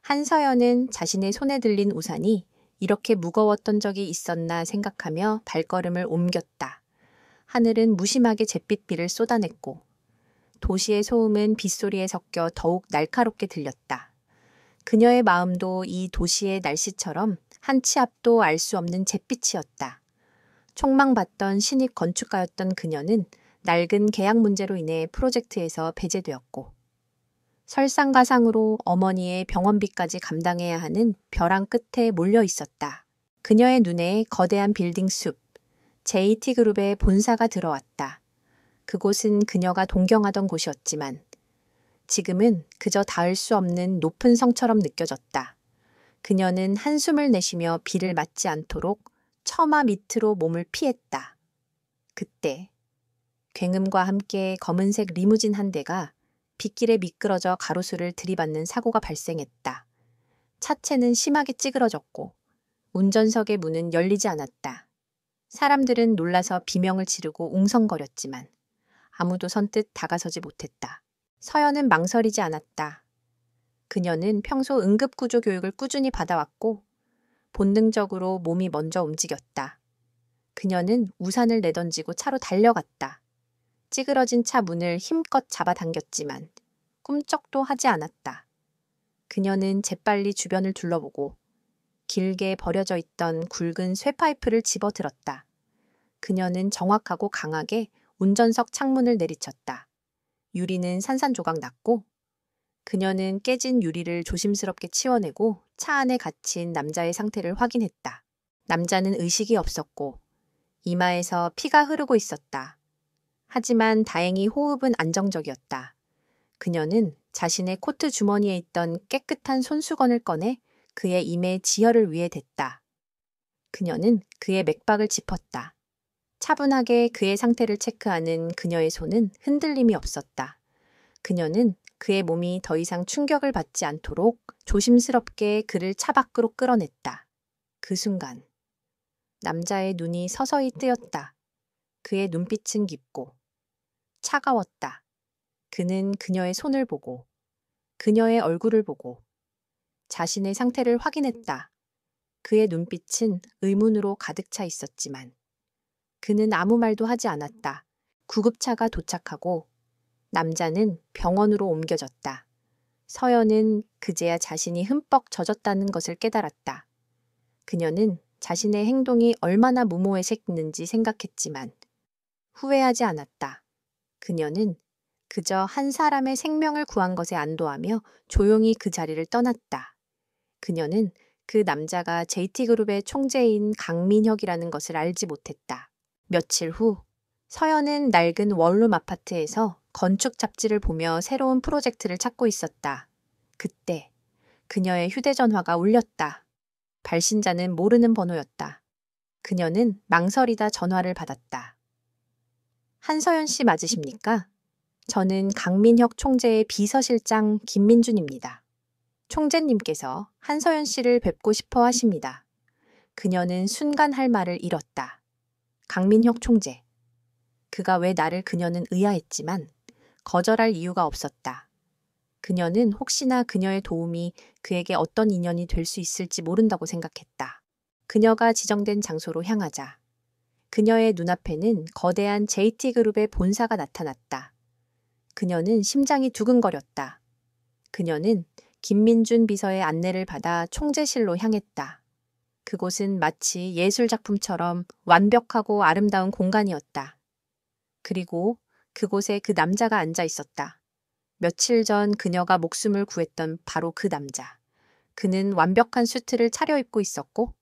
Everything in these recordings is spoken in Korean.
한서연은 자신의 손에 들린 우산이 이렇게 무거웠던 적이 있었나 생각하며 발걸음을 옮겼다. 하늘은 무심하게 잿빛비를 쏟아냈고 도시의 소음은 빗소리에 섞여 더욱 날카롭게 들렸다. 그녀의 마음도 이 도시의 날씨처럼 한 치 앞도 알 수 없는 잿빛이었다. 촉망받던 신입 건축가였던 그녀는 낡은 계약 문제로 인해 프로젝트에서 배제되었고 설상가상으로 어머니의 병원비까지 감당해야 하는 벼랑 끝에 몰려 있었다. 그녀의 눈에 거대한 빌딩 숲, JT그룹의 본사가 들어왔다. 그곳은 그녀가 동경하던 곳이었지만 지금은 그저 닿을 수 없는 높은 성처럼 느껴졌다. 그녀는 한숨을 내쉬며 비를 맞지 않도록 처마 밑으로 몸을 피했다. 그때 굉음과 함께 검은색 리무진 한 대가 빗길에 미끄러져 가로수를 들이받는 사고가 발생했다. 차체는 심하게 찌그러졌고 운전석의 문은 열리지 않았다. 사람들은 놀라서 비명을 지르고 웅성거렸지만 아무도 선뜻 다가서지 못했다. 서연은 망설이지 않았다. 그녀는 평소 응급구조 교육을 꾸준히 받아왔고 본능적으로 몸이 먼저 움직였다. 그녀는 우산을 내던지고 차로 달려갔다. 찌그러진 차 문을 힘껏 잡아당겼지만 꿈쩍도 하지 않았다. 그녀는 재빨리 주변을 둘러보고 길게 버려져 있던 굵은 쇠파이프를 집어들었다. 그녀는 정확하고 강하게 운전석 창문을 내리쳤다. 유리는 산산조각 났고 그녀는 깨진 유리를 조심스럽게 치워내고 차 안에 갇힌 남자의 상태를 확인했다. 남자는 의식이 없었고 이마에서 피가 흐르고 있었다. 하지만 다행히 호흡은 안정적이었다. 그녀는 자신의 코트 주머니에 있던 깨끗한 손수건을 꺼내 그의 임에 지혈을 위해 댔다. 그녀는 그의 맥박을 짚었다. 차분하게 그의 상태를 체크하는 그녀의 손은 흔들림이 없었다. 그녀는 그의 몸이 더 이상 충격을 받지 않도록 조심스럽게 그를 차 밖으로 끌어냈다. 그 순간 남자의 눈이 서서히 뜨였다. 그의 눈빛은 깊고 차가웠다. 그는 그녀의 손을 보고 그녀의 얼굴을 보고 자신의 상태를 확인했다. 그의 눈빛은 의문으로 가득 차 있었지만 그는 아무 말도 하지 않았다. 구급차가 도착하고 남자는 병원으로 옮겨졌다. 서연은 그제야 자신이 흠뻑 젖었다는 것을 깨달았다. 그녀는 자신의 행동이 얼마나 무모해했는지 생각했지만 후회하지 않았다. 그녀는 그저 한 사람의 생명을 구한 것에 안도하며 조용히 그 자리를 떠났다. 그녀는 그 남자가 JT그룹의 총재인 강민혁이라는 것을 알지 못했다. 며칠 후 서연은 낡은 원룸 아파트에서 건축 잡지를 보며 새로운 프로젝트를 찾고 있었다. 그때 그녀의 휴대전화가 울렸다. 발신자는 모르는 번호였다. 그녀는 망설이다 전화를 받았다. 한서연 씨 맞으십니까? 저는 강민혁 총재의 비서실장 김민준입니다. 총재님께서 한서연 씨를 뵙고 싶어 하십니다. 그녀는 순간 할 말을 잃었다. 강민혁 총재. 그가 왜 나를 그녀는 의아했지만 거절할 이유가 없었다. 그녀는 혹시나 그녀의 도움이 그에게 어떤 인연이 될 수 있을지 모른다고 생각했다. 그녀가 지정된 장소로 향하자 그녀의 눈앞에는 거대한 JT그룹의 본사가 나타났다. 그녀는 심장이 두근거렸다. 그녀는 김민준 비서의 안내를 받아 총재실로 향했다. 그곳은 마치 예술작품처럼 완벽하고 아름다운 공간이었다. 그리고 그곳에 그 남자가 앉아 있었다. 며칠 전 그녀가 목숨을 구했던 바로 그 남자. 그는 완벽한 수트를 차려입고 있었고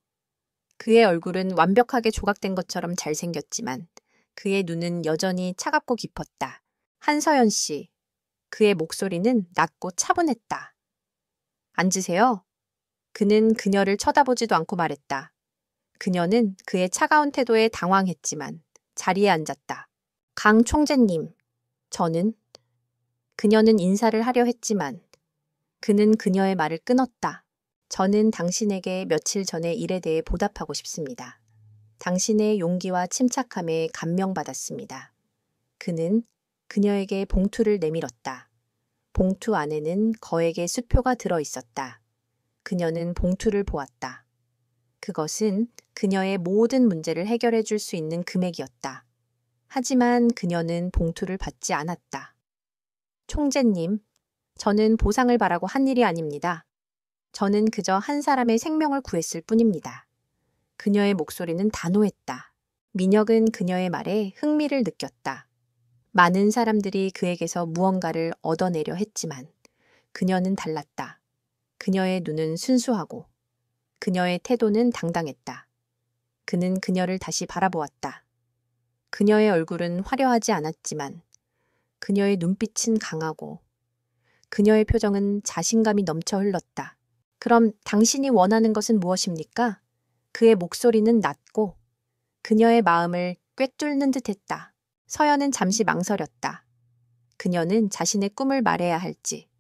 그의 얼굴은 완벽하게 조각된 것처럼 잘생겼지만 그의 눈은 여전히 차갑고 깊었다. 한서연 씨. 그의 목소리는 낮고 차분했다. 앉으세요. 그는 그녀를 쳐다보지도 않고 말했다. 그녀는 그의 차가운 태도에 당황했지만 자리에 앉았다. 강 총재님, 저는 그녀는 인사를 하려 했지만 그는 그녀의 말을 끊었다. 저는 당신에게 며칠 전의 일에 대해 보답하고 싶습니다. 당신의 용기와 침착함에 감명받았습니다. 그는 그녀에게 봉투를 내밀었다. 봉투 안에는 거액의 수표가 들어 있었다. 그녀는 봉투를 보았다. 그것은 그녀의 모든 문제를 해결해 줄 수 있는 금액이었다. 하지만 그녀는 봉투를 받지 않았다. 총재님, 저는 보상을 바라고 한 일이 아닙니다. 저는 그저 한 사람의 생명을 구했을 뿐입니다. 그녀의 목소리는 단호했다. 민혁은 그녀의 말에 흥미를 느꼈다. 많은 사람들이 그에게서 무언가를 얻어내려 했지만 그녀는 달랐다. 그녀의 눈은 순수하고 그녀의 태도는 당당했다. 그는 그녀를 다시 바라보았다. 그녀의 얼굴은 화려하지 않았지만 그녀의 눈빛은 강하고 그녀의 표정은 자신감이 넘쳐 흘렀다. 그럼 당신이 원하는 것은 무엇입니까? 그의 목소리는 낮고 그녀의 마음을 꿰뚫는 듯했다. 서연은 잠시 망설였다. 그녀는 자신의 꿈을 말해야 할지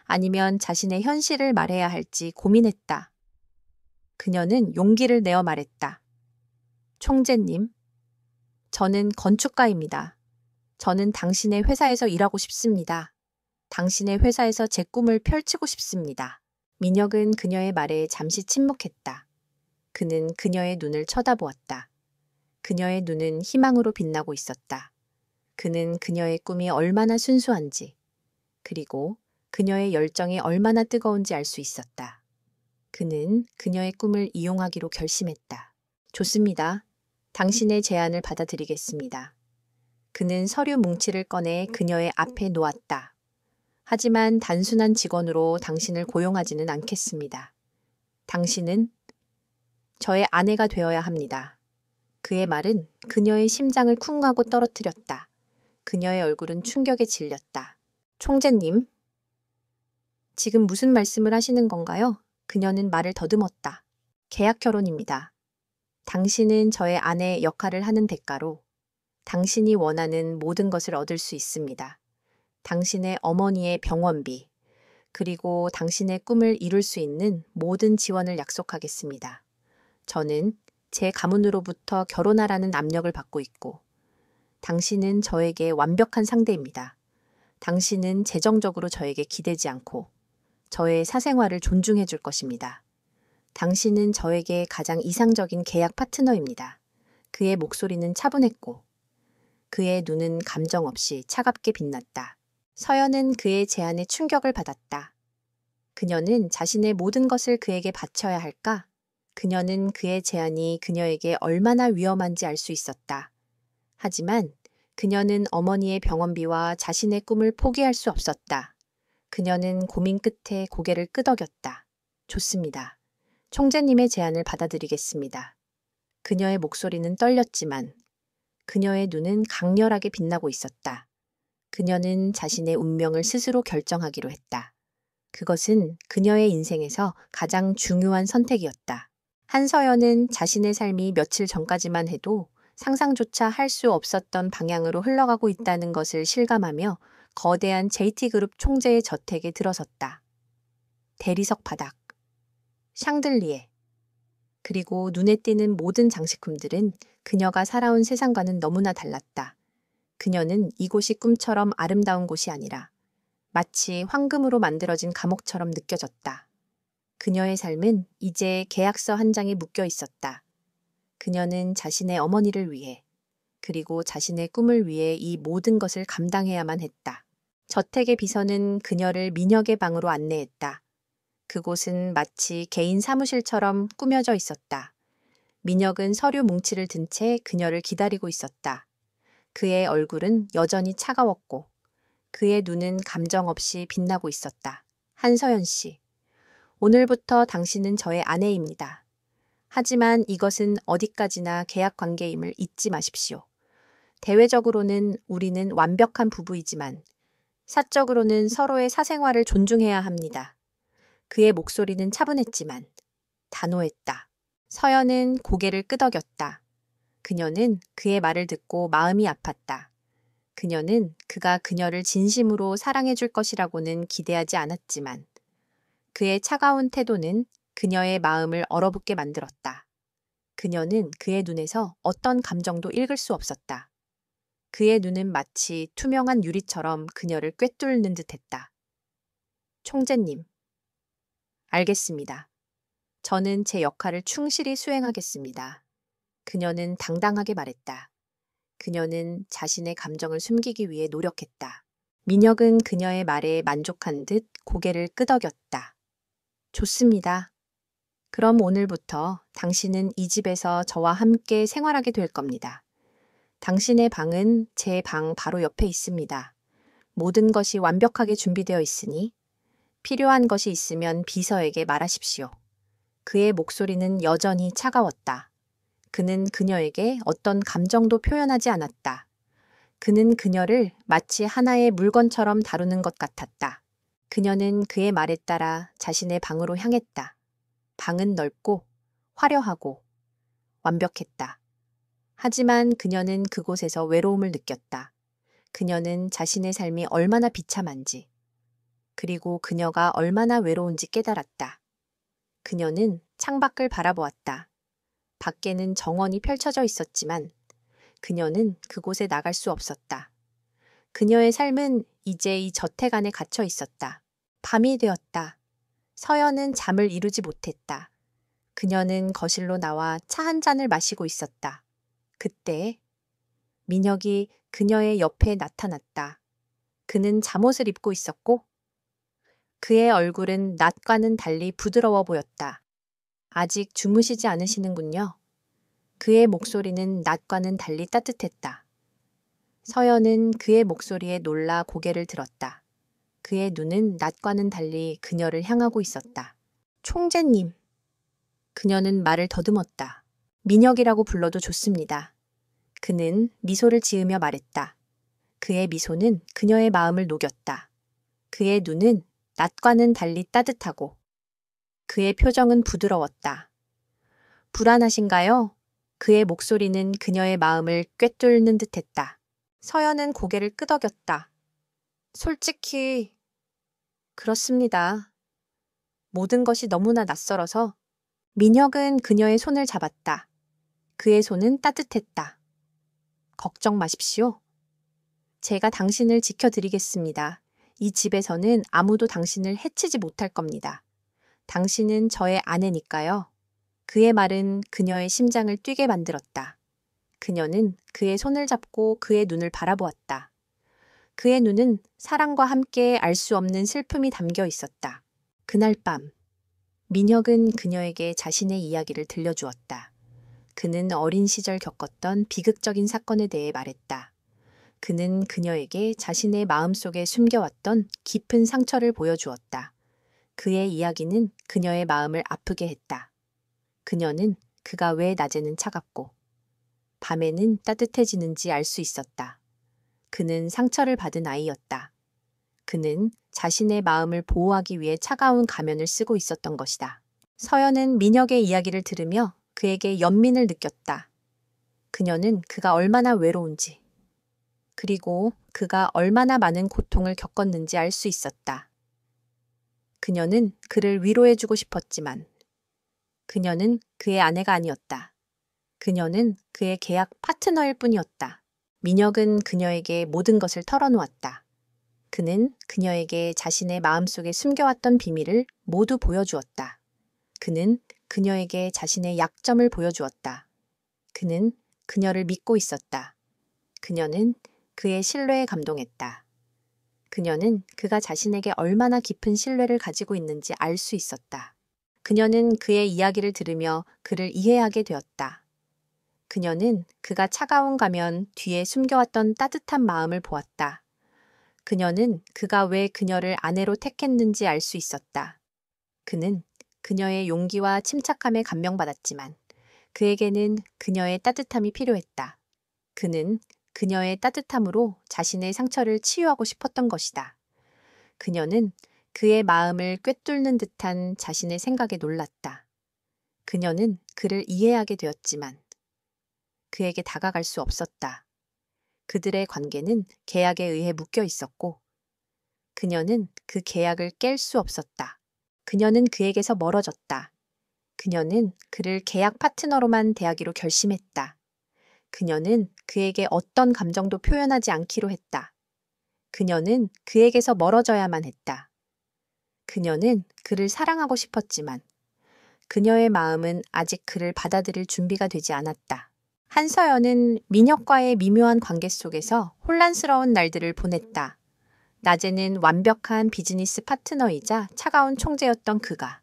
아니면 자신의 현실을 말해야 할지 고민했다. 그녀는 용기를 내어 말했다. 총재님, 저는 건축가입니다. 저는 당신의 회사에서 일하고 싶습니다. 당신의 회사에서 제 꿈을 펼치고 싶습니다. 민혁은 그녀의 말에 잠시 침묵했다. 그는 그녀의 눈을 쳐다보았다. 그녀의 눈은 희망으로 빛나고 있었다. 그는 그녀의 꿈이 얼마나 순수한지, 그리고 그녀의 열정이 얼마나 뜨거운지 알 수 있었다. 그는 그녀의 꿈을 이용하기로 결심했다. 좋습니다. 당신의 제안을 받아들이겠습니다. 그는 서류 뭉치를 꺼내 그녀의 앞에 놓았다. 하지만 단순한 직원으로 당신을 고용하지는 않겠습니다. 당신은 저의 아내가 되어야 합니다. 그의 말은 그녀의 심장을 쿵 하고 떨어뜨렸다. 그녀의 얼굴은 충격에 질렸다. 총재님, 지금 무슨 말씀을 하시는 건가요? 그녀는 말을 더듬었다. 계약 결혼입니다. 당신은 저의 아내 역할을 하는 대가로 당신이 원하는 모든 것을 얻을 수 있습니다. 당신의 어머니의 병원비, 그리고 당신의 꿈을 이룰 수 있는 모든 지원을 약속하겠습니다. 저는 제 가문으로부터 결혼하라는 압력을 받고 있고, 당신은 저에게 완벽한 상대입니다. 당신은 재정적으로 저에게 기대지 않고 저의 사생활을 존중해 줄 것입니다. 당신은 저에게 가장 이상적인 계약 파트너입니다. 그의 목소리는 차분했고 그의 눈은 감정 없이 차갑게 빛났다. 서연은 그의 제안에 충격을 받았다. 그녀는 자신의 모든 것을 그에게 바쳐야 할까? 그녀는 그의 제안이 그녀에게 얼마나 위험한지 알 수 있었다. 하지만 그녀는 어머니의 병원비와 자신의 꿈을 포기할 수 없었다. 그녀는 고민 끝에 고개를 끄덕였다. 좋습니다. 총재님의 제안을 받아들이겠습니다. 그녀의 목소리는 떨렸지만 그녀의 눈은 강렬하게 빛나고 있었다. 그녀는 자신의 운명을 스스로 결정하기로 했다. 그것은 그녀의 인생에서 가장 중요한 선택이었다. 한서연은 자신의 삶이 며칠 전까지만 해도 상상조차 할 수 없었던 방향으로 흘러가고 있다는 것을 실감하며 거대한 JT그룹 총재의 저택에 들어섰다. 대리석 바닥, 샹들리에, 그리고 눈에 띄는 모든 장식품들은 그녀가 살아온 세상과는 너무나 달랐다. 그녀는 이곳이 꿈처럼 아름다운 곳이 아니라 마치 황금으로 만들어진 감옥처럼 느껴졌다. 그녀의 삶은 이제 계약서 한 장에 묶여 있었다. 그녀는 자신의 어머니를 위해 그리고 자신의 꿈을 위해 이 모든 것을 감당해야만 했다. 저택의 비서는 그녀를 민혁의 방으로 안내했다. 그곳은 마치 개인 사무실처럼 꾸며져 있었다. 민혁은 서류 뭉치를 든 채 그녀를 기다리고 있었다. 그의 얼굴은 여전히 차가웠고 그의 눈은 감정 없이 빛나고 있었다. 한서연 씨, 오늘부터 당신은 저의 아내입니다. 하지만 이것은 어디까지나 계약 관계임을 잊지 마십시오. 대외적으로는 우리는 완벽한 부부이지만 사적으로는 서로의 사생활을 존중해야 합니다. 그의 목소리는 차분했지만 단호했다. 서연은 고개를 끄덕였다. 그녀는 그의 말을 듣고 마음이 아팠다. 그녀는 그가 그녀를 진심으로 사랑해 줄 것이라고는 기대하지 않았지만 그의 차가운 태도는 그녀의 마음을 얼어붙게 만들었다. 그녀는 그의 눈에서 어떤 감정도 읽을 수 없었다. 그의 눈은 마치 투명한 유리처럼 그녀를 꿰뚫는 듯했다. 총재님, 알겠습니다. 저는 제 역할을 충실히 수행하겠습니다. 그녀는 당당하게 말했다. 그녀는 자신의 감정을 숨기기 위해 노력했다. 민혁은 그녀의 말에 만족한 듯 고개를 끄덕였다. 좋습니다. 그럼 오늘부터 당신은 이 집에서 저와 함께 생활하게 될 겁니다. 당신의 방은 제 방 바로 옆에 있습니다. 모든 것이 완벽하게 준비되어 있으니 필요한 것이 있으면 비서에게 말하십시오. 그의 목소리는 여전히 차가웠다. 그는 그녀에게 어떤 감정도 표현하지 않았다. 그는 그녀를 마치 하나의 물건처럼 다루는 것 같았다. 그녀는 그의 말에 따라 자신의 방으로 향했다. 방은 넓고 화려하고 완벽했다. 하지만 그녀는 그곳에서 외로움을 느꼈다. 그녀는 자신의 삶이 얼마나 비참한지, 그리고 그녀가 얼마나 외로운지 깨달았다. 그녀는 창밖을 바라보았다. 밖에는 정원이 펼쳐져 있었지만 그녀는 그곳에 나갈 수 없었다. 그녀의 삶은 이제 이 저택 안에 갇혀 있었다. 밤이 되었다. 서연은 잠을 이루지 못했다. 그녀는 거실로 나와 차 한 잔을 마시고 있었다. 그때 민혁이 그녀의 옆에 나타났다. 그는 잠옷을 입고 있었고 그의 얼굴은 낮과는 달리 부드러워 보였다. 아직 주무시지 않으시는군요. 그의 목소리는 낮과는 달리 따뜻했다. 서연은 그의 목소리에 놀라 고개를 들었다. 그의 눈은 낮과는 달리 그녀를 향하고 있었다. 총재님. 그녀는 말을 더듬었다. 민혁이라고 불러도 좋습니다. 그는 미소를 지으며 말했다. 그의 미소는 그녀의 마음을 녹였다. 그의 눈은 낮과는 달리 따뜻하고 그의 표정은 부드러웠다. 불안하신가요? 그의 목소리는 그녀의 마음을 꿰뚫는 듯했다. 서연은 고개를 끄덕였다. 솔직히 그렇습니다. 모든 것이 너무나 낯설어서. 민혁은 그녀의 손을 잡았다. 그의 손은 따뜻했다. 걱정 마십시오. 제가 당신을 지켜드리겠습니다. 이 집에서는 아무도 당신을 해치지 못할 겁니다. 당신은 저의 아내니까요. 그의 말은 그녀의 심장을 뛰게 만들었다. 그녀는 그의 손을 잡고 그의 눈을 바라보았다. 그의 눈은 사랑과 함께 알 수 없는 슬픔이 담겨 있었다. 그날 밤, 민혁은 그녀에게 자신의 이야기를 들려주었다. 그는 어린 시절 겪었던 비극적인 사건에 대해 말했다. 그는 그녀에게 자신의 마음속에 숨겨왔던 깊은 상처를 보여주었다. 그의 이야기는 그녀의 마음을 아프게 했다. 그녀는 그가 왜 낮에는 차갑고 밤에는 따뜻해지는지 알 수 있었다. 그는 상처를 받은 아이였다. 그는 자신의 마음을 보호하기 위해 차가운 가면을 쓰고 있었던 것이다. 서연은 민혁의 이야기를 들으며 그에게 연민을 느꼈다. 그녀는 그가 얼마나 외로운지, 그리고 그가 얼마나 많은 고통을 겪었는지 알 수 있었다. 그녀는 그를 위로해주고 싶었지만 그녀는 그의 아내가 아니었다. 그녀는 그의 계약 파트너일 뿐이었다. 민혁은 그녀에게 모든 것을 털어놓았다. 그는 그녀에게 자신의 마음속에 숨겨왔던 비밀을 모두 보여주었다. 그는 그녀에게 자신의 약점을 보여주었다. 그는 그녀를 믿고 있었다. 그녀는 그의 신뢰에 감동했다. 그녀는 그가 자신에게 얼마나 깊은 신뢰를 가지고 있는지 알 수 있었다. 그녀는 그의 이야기를 들으며 그를 이해하게 되었다. 그녀는 그가 차가운 가면 뒤에 숨겨왔던 따뜻한 마음을 보았다. 그녀는 그가 왜 그녀를 아내로 택했는지 알 수 있었다. 그는 그녀의 용기와 침착함에 감명받았지만 그에게는 그녀의 따뜻함이 필요했다. 그는 그녀의 따뜻함으로 자신의 상처를 치유하고 싶었던 것이다. 그녀는 그의 마음을 꿰뚫는 듯한 자신의 생각에 놀랐다. 그녀는 그를 이해하게 되었지만 그에게 다가갈 수 없었다. 그들의 관계는 계약에 의해 묶여 있었고 그녀는 그 계약을 깰 수 없었다. 그녀는 그에게서 멀어졌다. 그녀는 그를 계약 파트너로만 대하기로 결심했다. 그녀는 그에게 어떤 감정도 표현하지 않기로 했다. 그녀는 그에게서 멀어져야만 했다. 그녀는 그를 사랑하고 싶었지만 그녀의 마음은 아직 그를 받아들일 준비가 되지 않았다. 한서연은 민혁과의 미묘한 관계 속에서 혼란스러운 날들을 보냈다. 낮에는 완벽한 비즈니스 파트너이자 차가운 총재였던 그가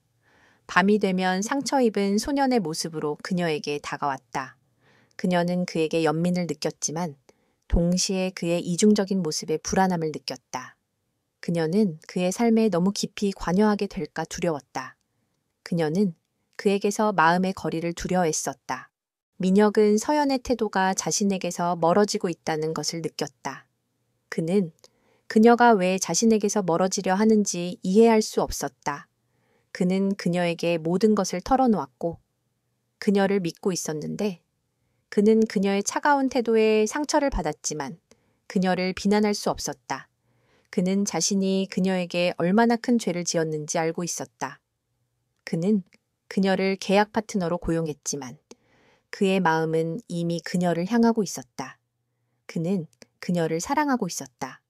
밤이 되면 상처 입은 소년의 모습으로 그녀에게 다가왔다. 그녀는 그에게 연민을 느꼈지만 동시에 그의 이중적인 모습에 불안함을 느꼈다. 그녀는 그의 삶에 너무 깊이 관여하게 될까 두려웠다. 그녀는 그에게서 마음의 거리를 두려워했었다. 민혁은 서연의 태도가 자신에게서 멀어지고 있다는 것을 느꼈다. 그는 그녀가 왜 자신에게서 멀어지려 하는지 이해할 수 없었다. 그는 그녀에게 모든 것을 털어놓았고 그녀를 믿고 있었는데 그는 그녀의 차가운 태도에 상처를 받았지만 그녀를 비난할 수 없었다. 그는 자신이 그녀에게 얼마나 큰 죄를 지었는지 알고 있었다. 그는 그녀를 계약 파트너로 고용했지만 그의 마음은 이미 그녀를 향하고 있었다. 그는 그녀를 사랑하고 있었다.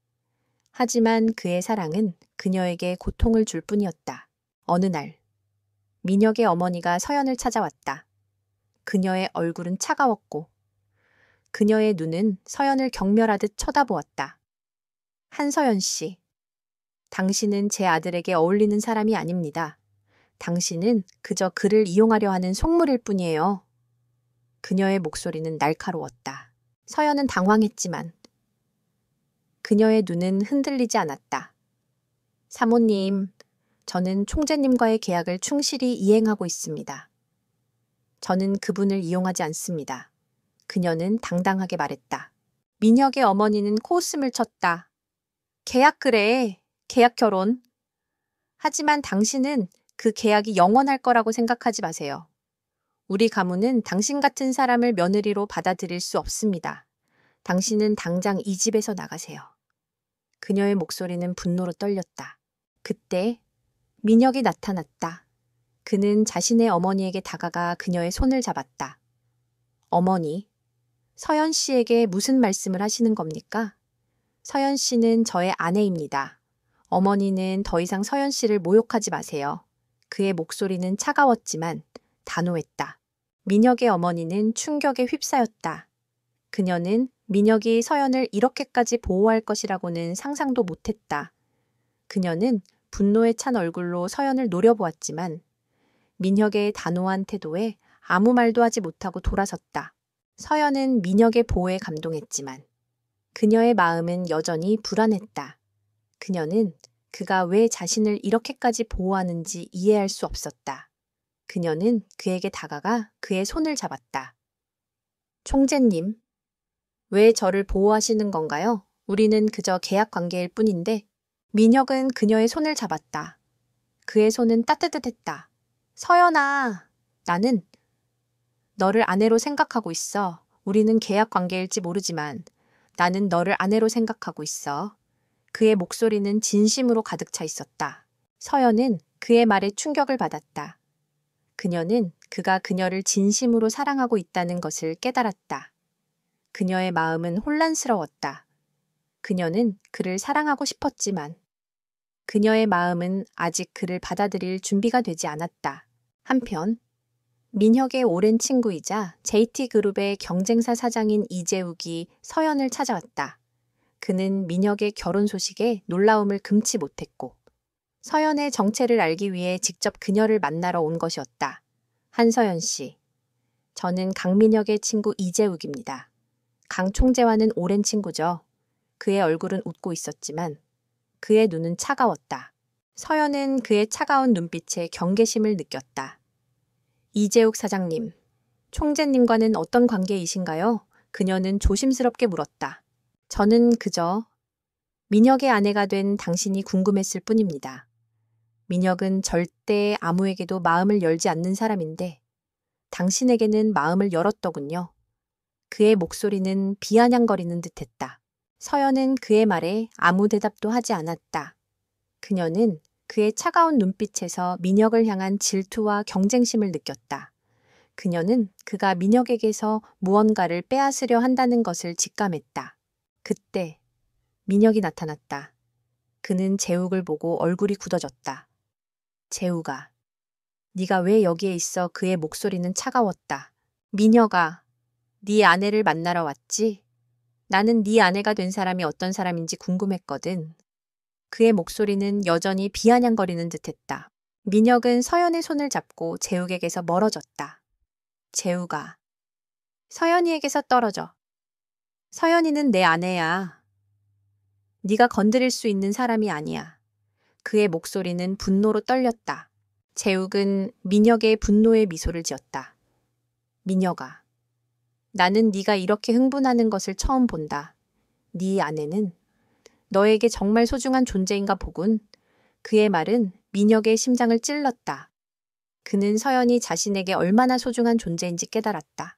하지만 그의 사랑은 그녀에게 고통을 줄 뿐이었다. 어느 날, 민혁의 어머니가 서연을 찾아왔다. 그녀의 얼굴은 차가웠고 그녀의 눈은 서연을 경멸하듯 쳐다보았다. 한서연 씨, 당신은 제 아들에게 어울리는 사람이 아닙니다. 당신은 그저 그를 이용하려 하는 속물일 뿐이에요. 그녀의 목소리는 날카로웠다. 서연은 당황했지만 그녀의 눈은 흔들리지 않았다. 사모님, 저는 총재님과의 계약을 충실히 이행하고 있습니다. 저는 그분을 이용하지 않습니다. 그녀는 당당하게 말했다. 민혁의 어머니는 코웃음을 쳤다. 계약 그래. 계약 결혼. 하지만 당신은 그 계약이 영원할 거라고 생각하지 마세요. 우리 가문은 당신 같은 사람을 며느리로 받아들일 수 없습니다. 당신은 당장 이 집에서 나가세요. 그녀의 목소리는 분노로 떨렸다. 그때 민혁이 나타났다. 그는 자신의 어머니에게 다가가 그녀의 손을 잡았다. 어머니, 서연 씨에게 무슨 말씀을 하시는 겁니까? 서연 씨는 저의 아내입니다. 어머니는 더 이상 서연 씨를 모욕하지 마세요. 그의 목소리는 차가웠지만 단호했다. 민혁의 어머니는 충격에 휩싸였다. 그녀는 민혁이 서연을 이렇게까지 보호할 것이라고는 상상도 못했다. 그녀는 분노에 찬 얼굴로 서연을 노려보았지만 민혁의 단호한 태도에 아무 말도 하지 못하고 돌아섰다. 서연은 민혁의 보호에 감동했지만 그녀의 마음은 여전히 불안했다. 그녀는 그가 왜 자신을 이렇게까지 보호하는지 이해할 수 없었다. 그녀는 그에게 다가가 그의 손을 잡았다. 총재님, 왜 저를 보호하시는 건가요? 우리는 그저 계약 관계일 뿐인데. 민혁은 그녀의 손을 잡았다. 그의 손은 따뜻했다. 서연아, 나는 너를 아내로 생각하고 있어. 우리는 계약 관계일지 모르지만 나는 너를 아내로 생각하고 있어. 그의 목소리는 진심으로 가득 차 있었다. 서연은 그의 말에 충격을 받았다. 그녀는 그가 그녀를 진심으로 사랑하고 있다는 것을 깨달았다. 그녀의 마음은 혼란스러웠다. 그녀는 그를 사랑하고 싶었지만 그녀의 마음은 아직 그를 받아들일 준비가 되지 않았다. 한편 민혁의 오랜 친구이자 JT그룹의 경쟁사 사장인 이재욱이 서연을 찾아왔다. 그는 민혁의 결혼 소식에 놀라움을 금치 못했고 서연의 정체를 알기 위해 직접 그녀를 만나러 온 것이었다. 한서연 씨, 저는 강민혁의 친구 이재욱입니다. 강 총재와는 오랜 친구죠. 그의 얼굴은 웃고 있었지만 그의 눈은 차가웠다. 서연은 그의 차가운 눈빛에 경계심을 느꼈다. 이재욱 사장님, 총재님과는 어떤 관계이신가요? 그녀는 조심스럽게 물었다. 저는 그저 민혁의 아내가 된 당신이 궁금했을 뿐입니다. 민혁은 절대 아무에게도 마음을 열지 않는 사람인데 당신에게는 마음을 열었더군요. 그의 목소리는 비아냥거리는 듯했다. 서연은 그의 말에 아무 대답도 하지 않았다. 그녀는 그의 차가운 눈빛에서 민혁을 향한 질투와 경쟁심을 느꼈다. 그녀는 그가 민혁에게서 무언가를 빼앗으려 한다는 것을 직감했다. 그때 민혁이 나타났다. 그는 재욱을 보고 얼굴이 굳어졌다. 재욱아, 네가 왜 여기에 있어? 그의 목소리는 차가웠다. 미녀가 네 아내를 만나러 왔지? 나는 네 아내가 된 사람이 어떤 사람인지 궁금했거든. 그의 목소리는 여전히 비아냥거리는 듯했다. 민혁은 서연의 손을 잡고 재욱에게서 멀어졌다. 재욱아, 서연이에게서 떨어져. 서연이는 내 아내야. 네가 건드릴 수 있는 사람이 아니야. 그의 목소리는 분노로 떨렸다. 재욱은 민혁의 분노의 미소를 지었다. 민혁아, 나는 네가 이렇게 흥분하는 것을 처음 본다. 네 아내는 너에게 정말 소중한 존재인가 보군. 그의 말은 민혁의 심장을 찔렀다. 그는 서연이 자신에게 얼마나 소중한 존재인지 깨달았다.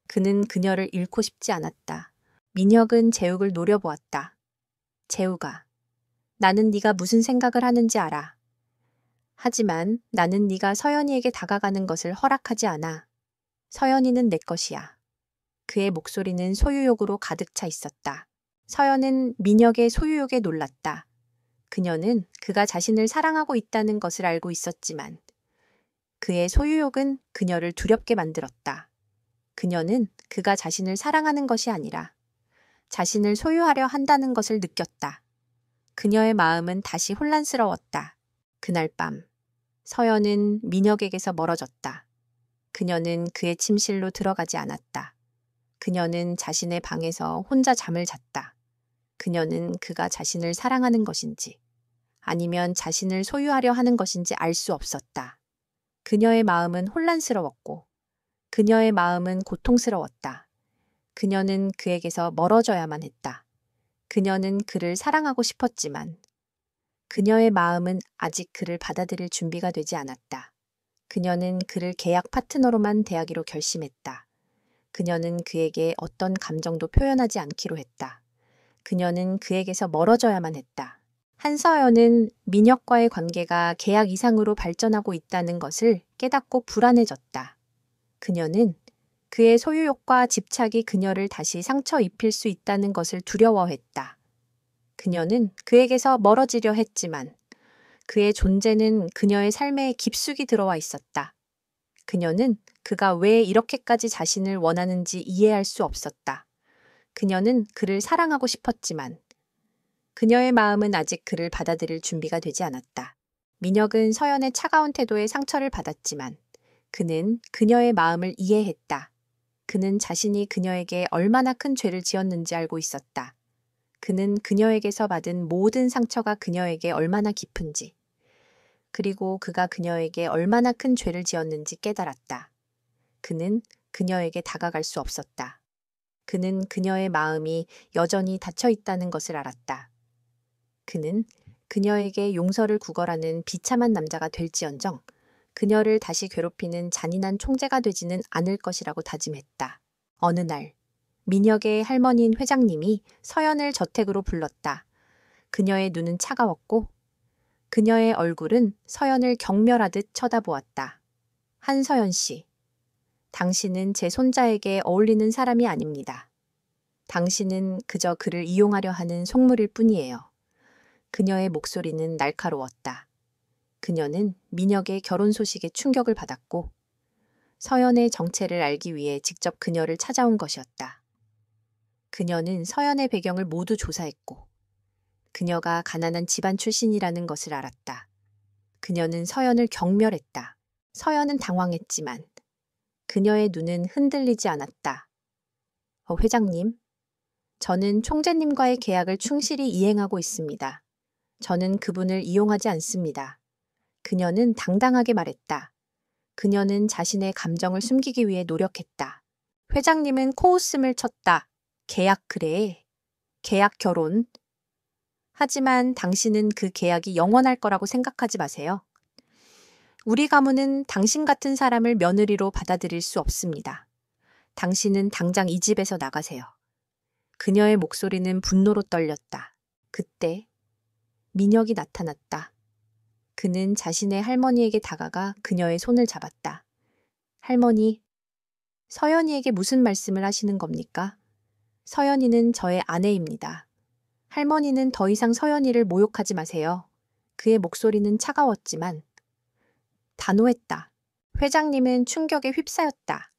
그는 그녀를 잃고 싶지 않았다. 민혁은 재욱을 노려보았다. 재욱아, 나는 네가 무슨 생각을 하는지 알아. 하지만 나는 네가 서연이에게 다가가는 것을 허락하지 않아. 서연이는 내 것이야. 그의 목소리는 소유욕으로 가득 차 있었다. 서연은 민혁의 소유욕에 놀랐다. 그녀는 그가 자신을 사랑하고 있다는 것을 알고 있었지만 그의 소유욕은 그녀를 두렵게 만들었다. 그녀는 그가 자신을 사랑하는 것이 아니라 자신을 소유하려 한다는 것을 느꼈다. 그녀의 마음은 다시 혼란스러웠다. 그날 밤, 서연은 민혁에게서 멀어졌다. 그녀는 그의 침실로 들어가지 않았다. 그녀는 자신의 방에서 혼자 잠을 잤다. 그녀는 그가 자신을 사랑하는 것인지 아니면 자신을 소유하려 하는 것인지 알 수 없었다. 그녀의 마음은 혼란스러웠고 그녀의 마음은 고통스러웠다. 그녀는 그에게서 멀어져야만 했다. 그녀는 그를 사랑하고 싶었지만 그녀의 마음은 아직 그를 받아들일 준비가 되지 않았다. 그녀는 그를 계약 파트너로만 대하기로 결심했다. 그녀는 그에게 어떤 감정도 표현하지 않기로 했다. 그녀는 그에게서 멀어져야만 했다. 한서연은 민혁과의 관계가 계약 이상으로 발전하고 있다는 것을 깨닫고 불안해졌다. 그녀는 그의 소유욕과 집착이 그녀를 다시 상처 입힐 수 있다는 것을 두려워했다. 그녀는 그에게서 멀어지려 했지만 그의 존재는 그녀의 삶에 깊숙이 들어와 있었다. 그녀는 그가 왜 이렇게까지 자신을 원하는지 이해할 수 없었다. 그녀는 그를 사랑하고 싶었지만 그녀의 마음은 아직 그를 받아들일 준비가 되지 않았다. 민혁은 서연의 차가운 태도에 상처를 받았지만 그는 그녀의 마음을 이해했다. 그는 자신이 그녀에게 얼마나 큰 죄를 지었는지 알고 있었다. 그는 그녀에게서 받은 모든 상처가 그녀에게 얼마나 깊은지, 그리고 그가 그녀에게 얼마나 큰 죄를 지었는지 깨달았다. 그는 그녀에게 다가갈 수 없었다. 그는 그녀의 마음이 여전히 닫혀 있다는 것을 알았다. 그는 그녀에게 용서를 구걸하는 비참한 남자가 될지언정 그녀를 다시 괴롭히는 잔인한 총재가 되지는 않을 것이라고 다짐했다. 어느 날 민혁의 할머니인 회장님이 서연을 저택으로 불렀다. 그녀의 눈은 차가웠고 그녀의 얼굴은 서연을 경멸하듯 쳐다보았다. 한서연 씨, 당신은 제 손자에게 어울리는 사람이 아닙니다. 당신은 그저 그를 이용하려 하는 속물일 뿐이에요. 그녀의 목소리는 날카로웠다. 그녀는 민혁의 결혼 소식에 충격을 받았고 서연의 정체를 알기 위해 직접 그녀를 찾아온 것이었다. 그녀는 서연의 배경을 모두 조사했고 그녀가 가난한 집안 출신이라는 것을 알았다. 그녀는 서연을 경멸했다. 서연은 당황했지만 그녀의 눈은 흔들리지 않았다. 회장님, 저는 총재님과의 계약을 충실히 이행하고 있습니다. 저는 그분을 이용하지 않습니다. 그녀는 당당하게 말했다. 그녀는 자신의 감정을 숨기기 위해 노력했다. 회장님은 코웃음을 쳤다. 계약 그래. 계약 결혼. 하지만 당신은 그 계약이 영원할 거라고 생각하지 마세요. 우리 가문은 당신 같은 사람을 며느리로 받아들일 수 없습니다. 당신은 당장 이 집에서 나가세요. 그녀의 목소리는 분노로 떨렸다. 그때 민혁이 나타났다. 그는 자신의 할머니에게 다가가 그녀의 손을 잡았다. 할머니, 서연이에게 무슨 말씀을 하시는 겁니까? 서연이는 저의 아내입니다. 할머니는 더 이상 서연이를 모욕하지 마세요. 그의 목소리는 차가웠지만 단호했다. 회장님은 충격에 휩싸였다.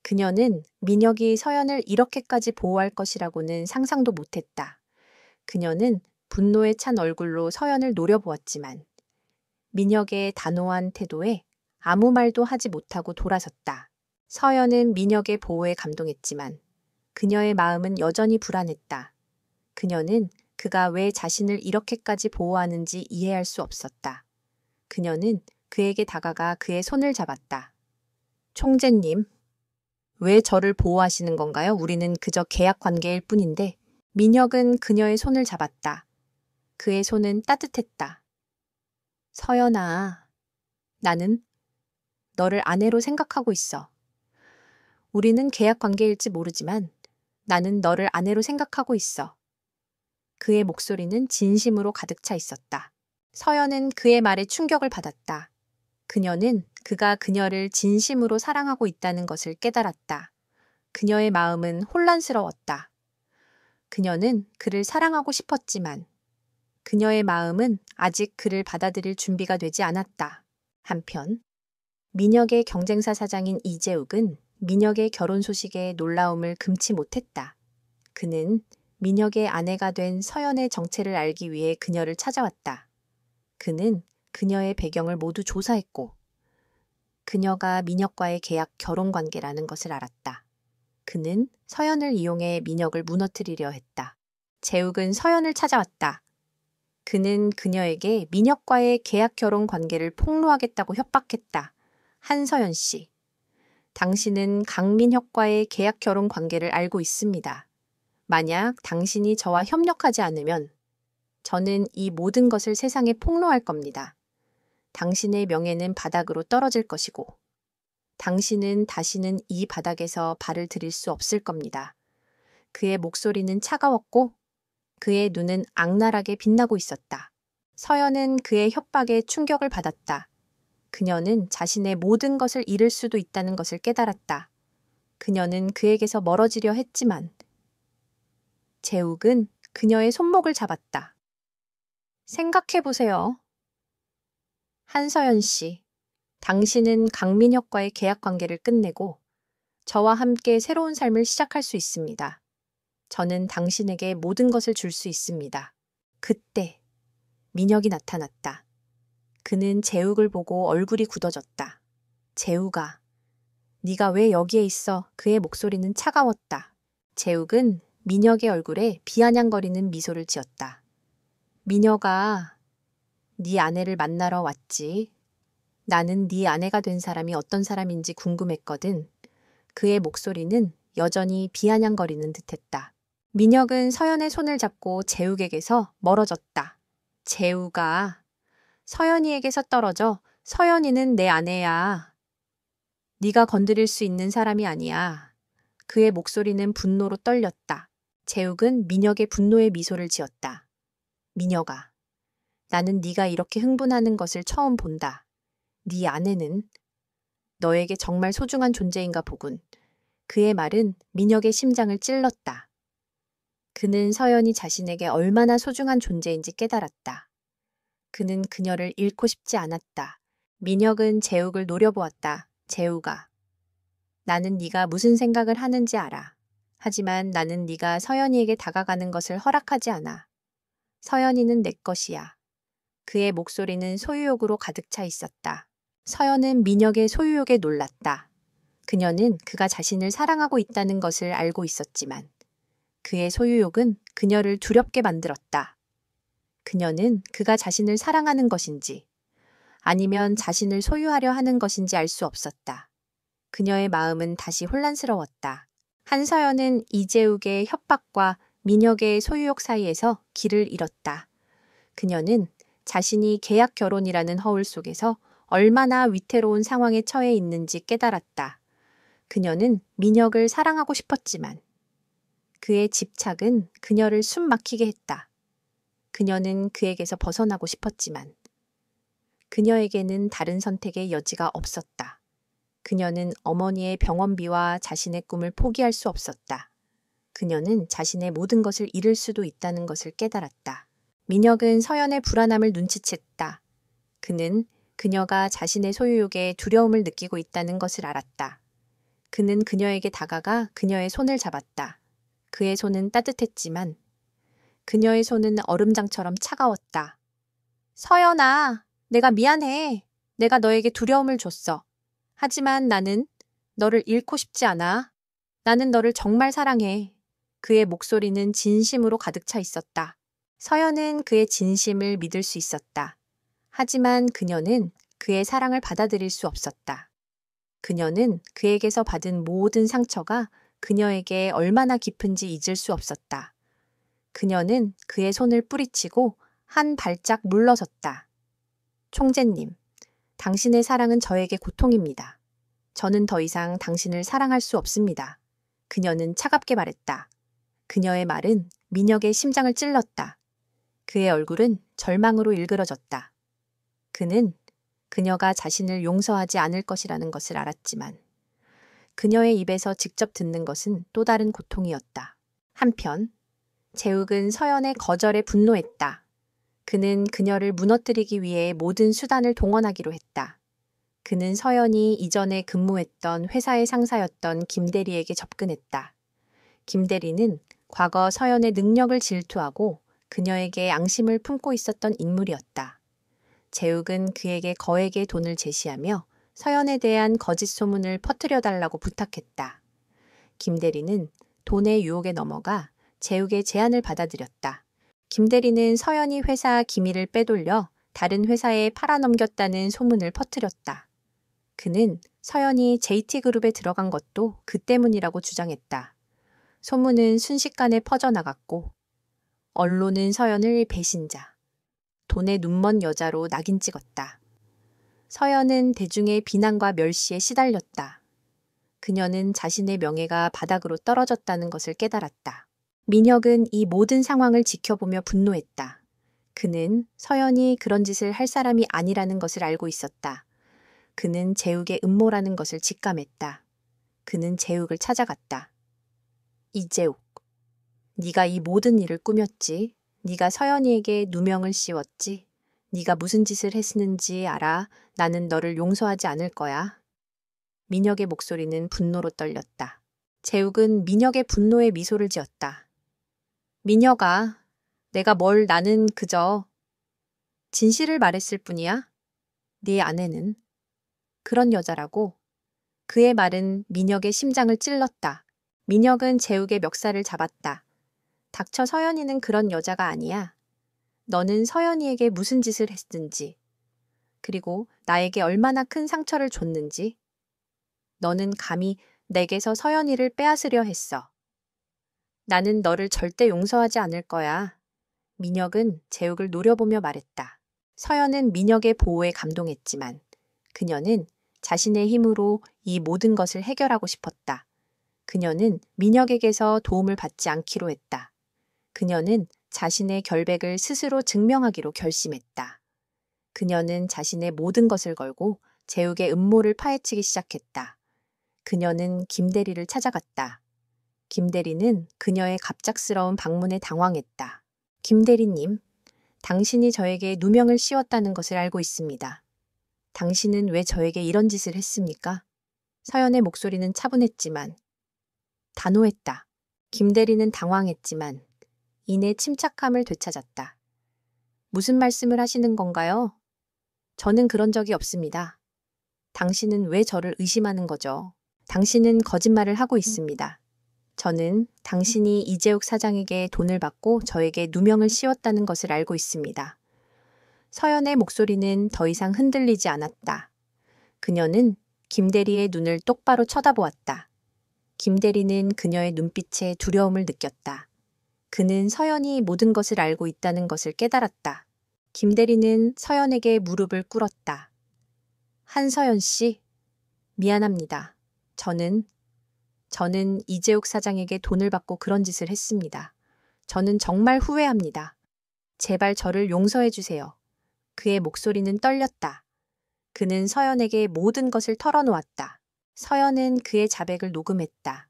그녀는 민혁이 서연을 이렇게까지 보호할 것이라고는 상상도 못했다. 그녀는 분노에 찬 얼굴로 서연을 노려보았지만 민혁의 단호한 태도에 아무 말도 하지 못하고 돌아섰다. 서연은 민혁의 보호에 감동했지만 그녀의 마음은 여전히 불안했다. 그녀는 그가 왜 자신을 이렇게까지 보호하는지 이해할 수 없었다. 그녀는 그에게 다가가 그의 손을 잡았다. 총재님, 왜 저를 보호하시는 건가요? 우리는 그저 계약 관계일 뿐인데. 민혁은 그녀의 손을 잡았다. 그의 손은 따뜻했다. 서연아, 나는 너를 아내로 생각하고 있어. 우리는 계약 관계일지 모르지만 나는 너를 아내로 생각하고 있어. 그의 목소리는 진심으로 가득 차 있었다. 서연은 그의 말에 충격을 받았다. 그녀는 그가 그녀를 진심으로 사랑하고 있다는 것을 깨달았다. 그녀의 마음은 혼란스러웠다. 그녀는 그를 사랑하고 싶었지만 그녀의 마음은 아직 그를 받아들일 준비가 되지 않았다. 한편 민혁의 경쟁사 사장인 이재욱은 민혁의 결혼 소식에 놀라움을 금치 못했다. 그는 민혁의 아내가 된 서연의 정체를 알기 위해 그녀를 찾아왔다. 그는 그녀의 배경을 모두 조사했고 그녀가 민혁과의 계약 결혼 관계라는 것을 알았다. 그는 서연을 이용해 민혁을 무너뜨리려 했다. 재욱은 서연을 찾아왔다. 그는 그녀에게 민혁과의 계약 결혼 관계를 폭로하겠다고 협박했다. 한서연 씨, 당신은 강민혁과의 계약 결혼 관계를 알고 있습니다. 만약 당신이 저와 협력하지 않으면 저는 이 모든 것을 세상에 폭로할 겁니다. 당신의 명예는 바닥으로 떨어질 것이고 당신은 다시는 이 바닥에서 발을 들일 수 없을 겁니다. 그의 목소리는 차가웠고 그의 눈은 악랄하게 빛나고 있었다. 서연은 그의 협박에 충격을 받았다. 그녀는 자신의 모든 것을 잃을 수도 있다는 것을 깨달았다. 그녀는 그에게서 멀어지려 했지만 재욱은 그녀의 손목을 잡았다. 생각해보세요. 한서연 씨, 당신은 강민혁과의 계약 관계를 끝내고 저와 함께 새로운 삶을 시작할 수 있습니다. 저는 당신에게 모든 것을 줄 수 있습니다. 그때 민혁이 나타났다. 그는 재욱을 보고 얼굴이 굳어졌다. 재욱아, 네가 왜 여기에 있어? 그의 목소리는 차가웠다. 재욱은 민혁의 얼굴에 비아냥거리는 미소를 지었다. 민혁아, 네 아내를 만나러 왔지. 나는 네 아내가 된 사람이 어떤 사람인지 궁금했거든. 그의 목소리는 여전히 비아냥거리는 듯했다. 민혁은 서연의 손을 잡고 재욱에게서 멀어졌다. 재욱아, 서연이에게서 떨어져. 서연이는 내 아내야. 네가 건드릴 수 있는 사람이 아니야. 그의 목소리는 분노로 떨렸다. 재욱은 민혁의 분노의 미소를 지었다. 민혁아, 나는 네가 이렇게 흥분하는 것을 처음 본다. 네 아내는 너에게 정말 소중한 존재인가 보군. 그의 말은 민혁의 심장을 찔렀다. 그는 서연이 자신에게 얼마나 소중한 존재인지 깨달았다. 그는 그녀를 잃고 싶지 않았다. 민혁은 재욱을 노려보았다. 재욱아, 나는 네가 무슨 생각을 하는지 알아. 하지만 나는 네가 서연이에게 다가가는 것을 허락하지 않아. 서연이는 내 것이야. 그의 목소리는 소유욕으로 가득 차 있었다. 서연은 민혁의 소유욕에 놀랐다. 그녀는 그가 자신을 사랑하고 있다는 것을 알고 있었지만 그의 소유욕은 그녀를 두렵게 만들었다. 그녀는 그가 자신을 사랑하는 것인지 아니면 자신을 소유하려 하는 것인지 알 수 없었다. 그녀의 마음은 다시 혼란스러웠다. 한서연은 이재욱의 협박과 민혁의 소유욕 사이에서 길을 잃었다. 그녀는 자신이 계약 결혼이라는 허울 속에서 얼마나 위태로운 상황에 처해 있는지 깨달았다. 그녀는 민혁을 사랑하고 싶었지만 그의 집착은 그녀를 숨 막히게 했다. 그녀는 그에게서 벗어나고 싶었지만 그녀에게는 다른 선택의 여지가 없었다. 그녀는 어머니의 병원비와 자신의 꿈을 포기할 수 없었다. 그녀는 자신의 모든 것을 잃을 수도 있다는 것을 깨달았다. 민혁은 서연의 불안함을 눈치챘다. 그는 그녀가 자신의 소유욕에 두려움을 느끼고 있다는 것을 알았다. 그는 그녀에게 다가가 그녀의 손을 잡았다. 그의 손은 따뜻했지만 그녀의 손은 얼음장처럼 차가웠다. 서연아, 내가 미안해. 내가 너에게 두려움을 줬어. 하지만 나는 너를 잃고 싶지 않아. 나는 너를 정말 사랑해. 그의 목소리는 진심으로 가득 차 있었다. 서연은 그의 진심을 믿을 수 있었다. 하지만 그녀는 그의 사랑을 받아들일 수 없었다. 그녀는 그에게서 받은 모든 상처가 그녀에게 얼마나 깊은지 잊을 수 없었다. 그녀는 그의 손을 뿌리치고 한 발짝 물러섰다. 총재님, 당신의 사랑은 저에게 고통입니다. 저는 더 이상 당신을 사랑할 수 없습니다. 그녀는 차갑게 말했다. 그녀의 말은 민혁의 심장을 찔렀다. 그의 얼굴은 절망으로 일그러졌다. 그는 그녀가 자신을 용서하지 않을 것이라는 것을 알았지만 그녀의 입에서 직접 듣는 것은 또 다른 고통이었다. 한편 재욱은 서연의 거절에 분노했다. 그는 그녀를 무너뜨리기 위해 모든 수단을 동원하기로 했다. 그는 서연이 이전에 근무했던 회사의 상사였던 김대리에게 접근했다. 김대리는 과거 서연의 능력을 질투하고 그녀에게 앙심을 품고 있었던 인물이었다. 재욱은 그에게 거액의 돈을 제시하며 서연에 대한 거짓 소문을 퍼뜨려달라고 부탁했다. 김대리는 돈의 유혹에 넘어가 재욱의 제안을 받아들였다. 김대리는 서연이 회사 기밀을 빼돌려 다른 회사에 팔아넘겼다는 소문을 퍼뜨렸다. 그는 서연이 JT그룹에 들어간 것도 그 때문이라고 주장했다. 소문은 순식간에 퍼져나갔고 언론은 서연을 배신자, 돈에 눈먼 여자로 낙인 찍었다. 서연은 대중의 비난과 멸시에 시달렸다. 그녀는 자신의 명예가 바닥으로 떨어졌다는 것을 깨달았다. 민혁은 이 모든 상황을 지켜보며 분노했다. 그는 서연이 그런 짓을 할 사람이 아니라는 것을 알고 있었다. 그는 재욱의 음모라는 것을 직감했다. 그는 재욱을 찾아갔다. 이재욱, 네가 이 모든 일을 꾸몄지. 네가 서연이에게 누명을 씌웠지. 네가 무슨 짓을 했는지 알아. 나는 너를 용서하지 않을 거야. 민혁의 목소리는 분노로 떨렸다. 재욱은 민혁의 분노에 미소를 지었다. 민혁아, 나는 그저 진실을 말했을 뿐이야. 네 아내는 그런 여자라고. 그의 말은 민혁의 심장을 찔렀다. 민혁은 재욱의 멱살을 잡았다. 닥쳐, 서연이는 그런 여자가 아니야. 너는 서연이에게 무슨 짓을 했든지, 그리고 나에게 얼마나 큰 상처를 줬는지, 너는 감히 내게서 서연이를 빼앗으려 했어. 나는 너를 절대 용서하지 않을 거야. 민혁은 재욱을 노려보며 말했다. 서연은 민혁의 보호에 감동했지만 그녀는 자신의 힘으로 이 모든 것을 해결하고 싶었다. 그녀는 민혁에게서 도움을 받지 않기로 했다. 그녀는 자신의 결백을 스스로 증명하기로 결심했다. 그녀는 자신의 모든 것을 걸고 재욱의 음모를 파헤치기 시작했다. 그녀는 김대리를 찾아갔다. 김대리는 그녀의 갑작스러운 방문에 당황했다. 김대리님, 당신이 저에게 누명을 씌웠다는 것을 알고 있습니다. 당신은 왜 저에게 이런 짓을 했습니까? 서연의 목소리는 차분했지만 단호했다. 김대리는 당황했지만 이내 침착함을 되찾았다. 무슨 말씀을 하시는 건가요? 저는 그런 적이 없습니다. 당신은 왜 저를 의심하는 거죠? 당신은 거짓말을 하고 있습니다. 저는 당신이 이재욱 사장에게 돈을 받고 저에게 누명을 씌웠다는 것을 알고 있습니다. 서연의 목소리는 더 이상 흔들리지 않았다. 그녀는 김대리의 눈을 똑바로 쳐다보았다. 김대리는 그녀의 눈빛에 두려움을 느꼈다. 그는 서연이 모든 것을 알고 있다는 것을 깨달았다. 김대리는 서연에게 무릎을 꿇었다. 한서연 씨, 미안합니다. 저는 이재욱 사장에게 돈을 받고 그런 짓을 했습니다. 저는 정말 후회합니다. 제발 저를 용서해 주세요. 그의 목소리는 떨렸다. 그는 서연에게 모든 것을 털어놓았다. 서연은 그의 자백을 녹음했다.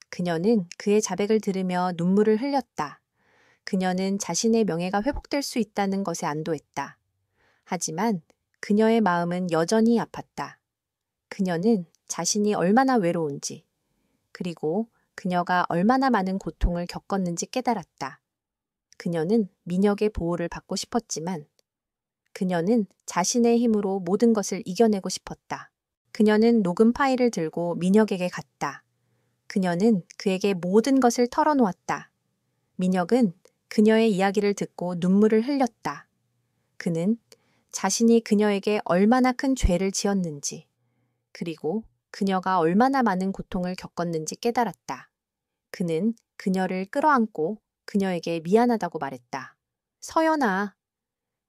그녀는 그의 자백을 들으며 눈물을 흘렸다. 그녀는 자신의 명예가 회복될 수 있다는 것에 안도했다. 하지만 그녀의 마음은 여전히 아팠다. 그녀는 자신이 얼마나 외로운지, 그리고 그녀가 얼마나 많은 고통을 겪었는지 깨달았다. 그녀는 민혁의 보호를 받고 싶었지만 그녀는 자신의 힘으로 모든 것을 이겨내고 싶었다. 그녀는 녹음 파일을 들고 민혁에게 갔다. 그녀는 그에게 모든 것을 털어놓았다. 민혁은 그녀의 이야기를 듣고 눈물을 흘렸다. 그는 자신이 그녀에게 얼마나 큰 죄를 지었는지, 그리고 그녀가 얼마나 많은 고통을 겪었는지 깨달았다. 그는 그녀를 끌어안고 그녀에게 미안하다고 말했다. 서연아,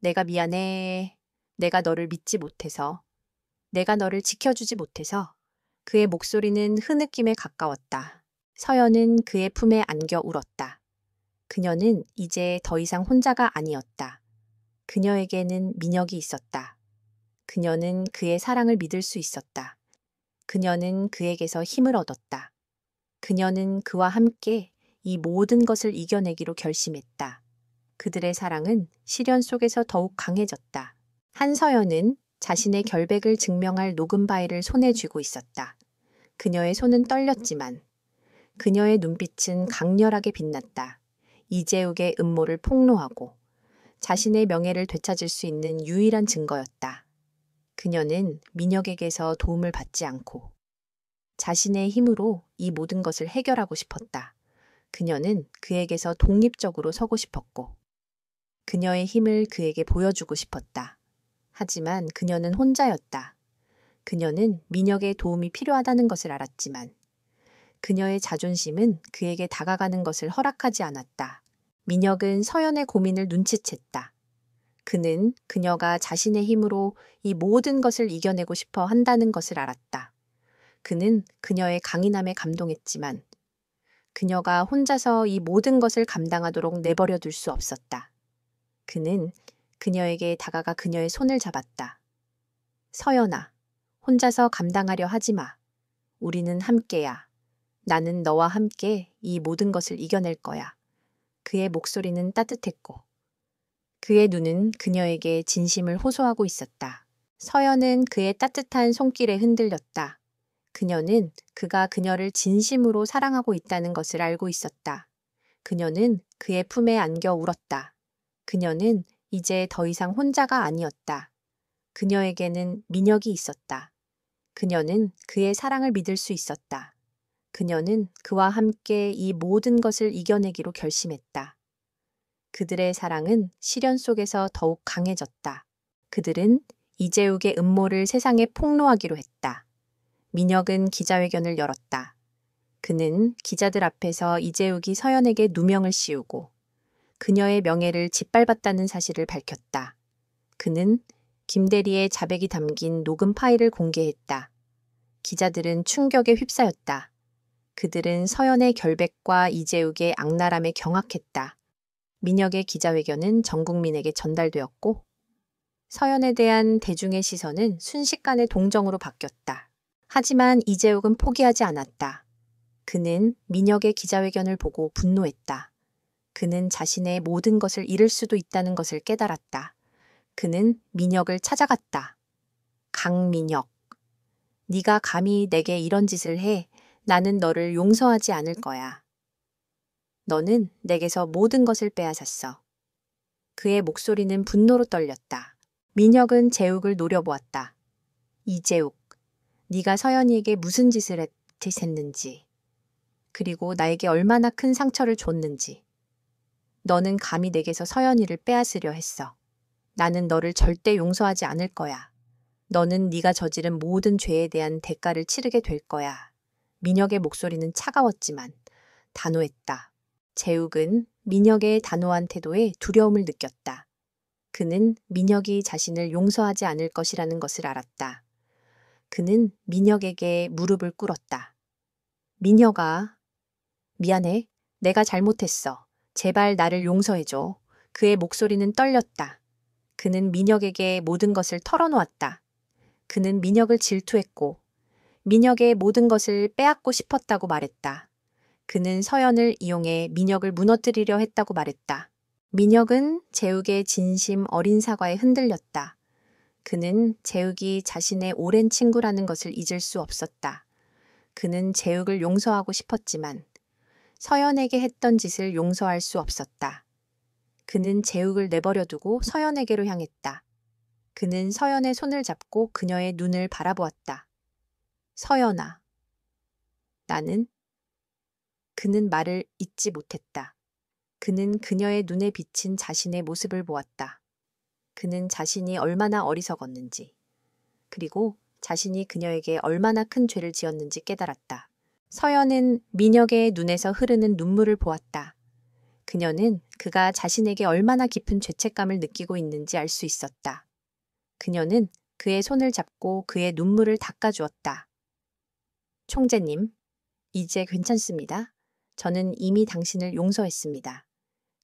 내가 미안해. 내가 너를 믿지 못해서. 내가 너를 지켜주지 못해서. 그의 목소리는 흐느낌에 가까웠다. 서연은 그의 품에 안겨 울었다. 그녀는 이제 더 이상 혼자가 아니었다. 그녀에게는 민혁이 있었다. 그녀는 그의 사랑을 믿을 수 있었다. 그녀는 그에게서 힘을 얻었다. 그녀는 그와 함께 이 모든 것을 이겨내기로 결심했다. 그들의 사랑은 시련 속에서 더욱 강해졌다. 한서연은 자신의 결백을 증명할 녹음 파일을 손에 쥐고 있었다. 그녀의 손은 떨렸지만 그녀의 눈빛은 강렬하게 빛났다. 이재욱의 음모를 폭로하고 자신의 명예를 되찾을 수 있는 유일한 증거였다. 그녀는 민혁에게서 도움을 받지 않고 자신의 힘으로 이 모든 것을 해결하고 싶었다. 그녀는 그에게서 독립적으로 서고 싶었고 그녀의 힘을 그에게 보여주고 싶었다. 하지만 그녀는 혼자였다. 그녀는 민혁의 도움이 필요하다는 것을 알았지만 그녀의 자존심은 그에게 다가가는 것을 허락하지 않았다. 민혁은 서연의 고민을 눈치챘다. 그는 그녀가 자신의 힘으로 이 모든 것을 이겨내고 싶어 한다는 것을 알았다. 그는 그녀의 강인함에 감동했지만 그녀가 혼자서 이 모든 것을 감당하도록 내버려 둘 수 없었다. 그는 그녀에게 다가가 그녀의 손을 잡았다. 서연아, 혼자서 감당하려 하지 마. 우리는 함께야. 나는 너와 함께 이 모든 것을 이겨낼 거야. 그의 목소리는 따뜻했고 그의 눈은 그녀에게 진심을 호소하고 있었다. 서연은 그의 따뜻한 손길에 흔들렸다. 그녀는 그가 그녀를 진심으로 사랑하고 있다는 것을 알고 있었다. 그녀는 그의 품에 안겨 울었다. 그녀는 이제 더 이상 혼자가 아니었다. 그녀에게는 민혁이 있었다. 그녀는 그의 사랑을 믿을 수 있었다. 그녀는 그와 함께 이 모든 것을 이겨내기로 결심했다. 그들의 사랑은 시련 속에서 더욱 강해졌다. 그들은 이재욱의 음모를 세상에 폭로하기로 했다. 민혁은 기자회견을 열었다. 그는 기자들 앞에서 이재욱이 서연에게 누명을 씌우고 그녀의 명예를 짓밟았다는 사실을 밝혔다. 그는 김대리의 자백이 담긴 녹음 파일을 공개했다. 기자들은 충격에 휩싸였다. 그들은 서연의 결백과 이재욱의 악랄함에 경악했다. 민혁의 기자회견은 전 국민에게 전달되었고 서연에 대한 대중의 시선은 순식간에 동정으로 바뀌었다. 하지만 이재욱은 포기하지 않았다. 그는 민혁의 기자회견을 보고 분노했다. 그는 자신의 모든 것을 잃을 수도 있다는 것을 깨달았다. 그는 민혁을 찾아갔다. 강민혁, 네가 감히 내게 이런 짓을 해. 나는 너를 용서하지 않을 거야. 너는 내게서 모든 것을 빼앗았어. 그의 목소리는 분노로 떨렸다. 민혁은 재욱을 노려보았다. 이재욱, 네가 서연이에게 무슨 짓을 했는지, 그리고 나에게 얼마나 큰 상처를 줬는지. 너는 감히 내게서 서연이를 빼앗으려 했어. 나는 너를 절대 용서하지 않을 거야. 너는 네가 저지른 모든 죄에 대한 대가를 치르게 될 거야. 민혁의 목소리는 차가웠지만 단호했다. 재욱은 민혁의 단호한 태도에 두려움을 느꼈다. 그는 민혁이 자신을 용서하지 않을 것이라는 것을 알았다. 그는 민혁에게 무릎을 꿇었다. 민혁아, 미안해. 내가 잘못했어. 제발 나를 용서해줘. 그의 목소리는 떨렸다. 그는 민혁에게 모든 것을 털어놓았다. 그는 민혁을 질투했고 민혁의 모든 것을 빼앗고 싶었다고 말했다. 그는 서연을 이용해 민혁을 무너뜨리려 했다고 말했다. 민혁은 재욱의 진심 어린 사과에 흔들렸다. 그는 재욱이 자신의 오랜 친구라는 것을 잊을 수 없었다. 그는 재욱을 용서하고 싶었지만 서연에게 했던 짓을 용서할 수 없었다. 그는 재욱을 내버려두고 서연에게로 향했다. 그는 서연의 손을 잡고 그녀의 눈을 바라보았다. 서연아, 나는? 그는 말을 잇지 못했다. 그는 그녀의 눈에 비친 자신의 모습을 보았다. 그는 자신이 얼마나 어리석었는지, 그리고 자신이 그녀에게 얼마나 큰 죄를 지었는지 깨달았다. 서연은 민혁의 눈에서 흐르는 눈물을 보았다. 그녀는 그가 자신에게 얼마나 깊은 죄책감을 느끼고 있는지 알 수 있었다. 그녀는 그의 손을 잡고 그의 눈물을 닦아주었다. 총재님, 이제 괜찮습니다. 저는 이미 당신을 용서했습니다.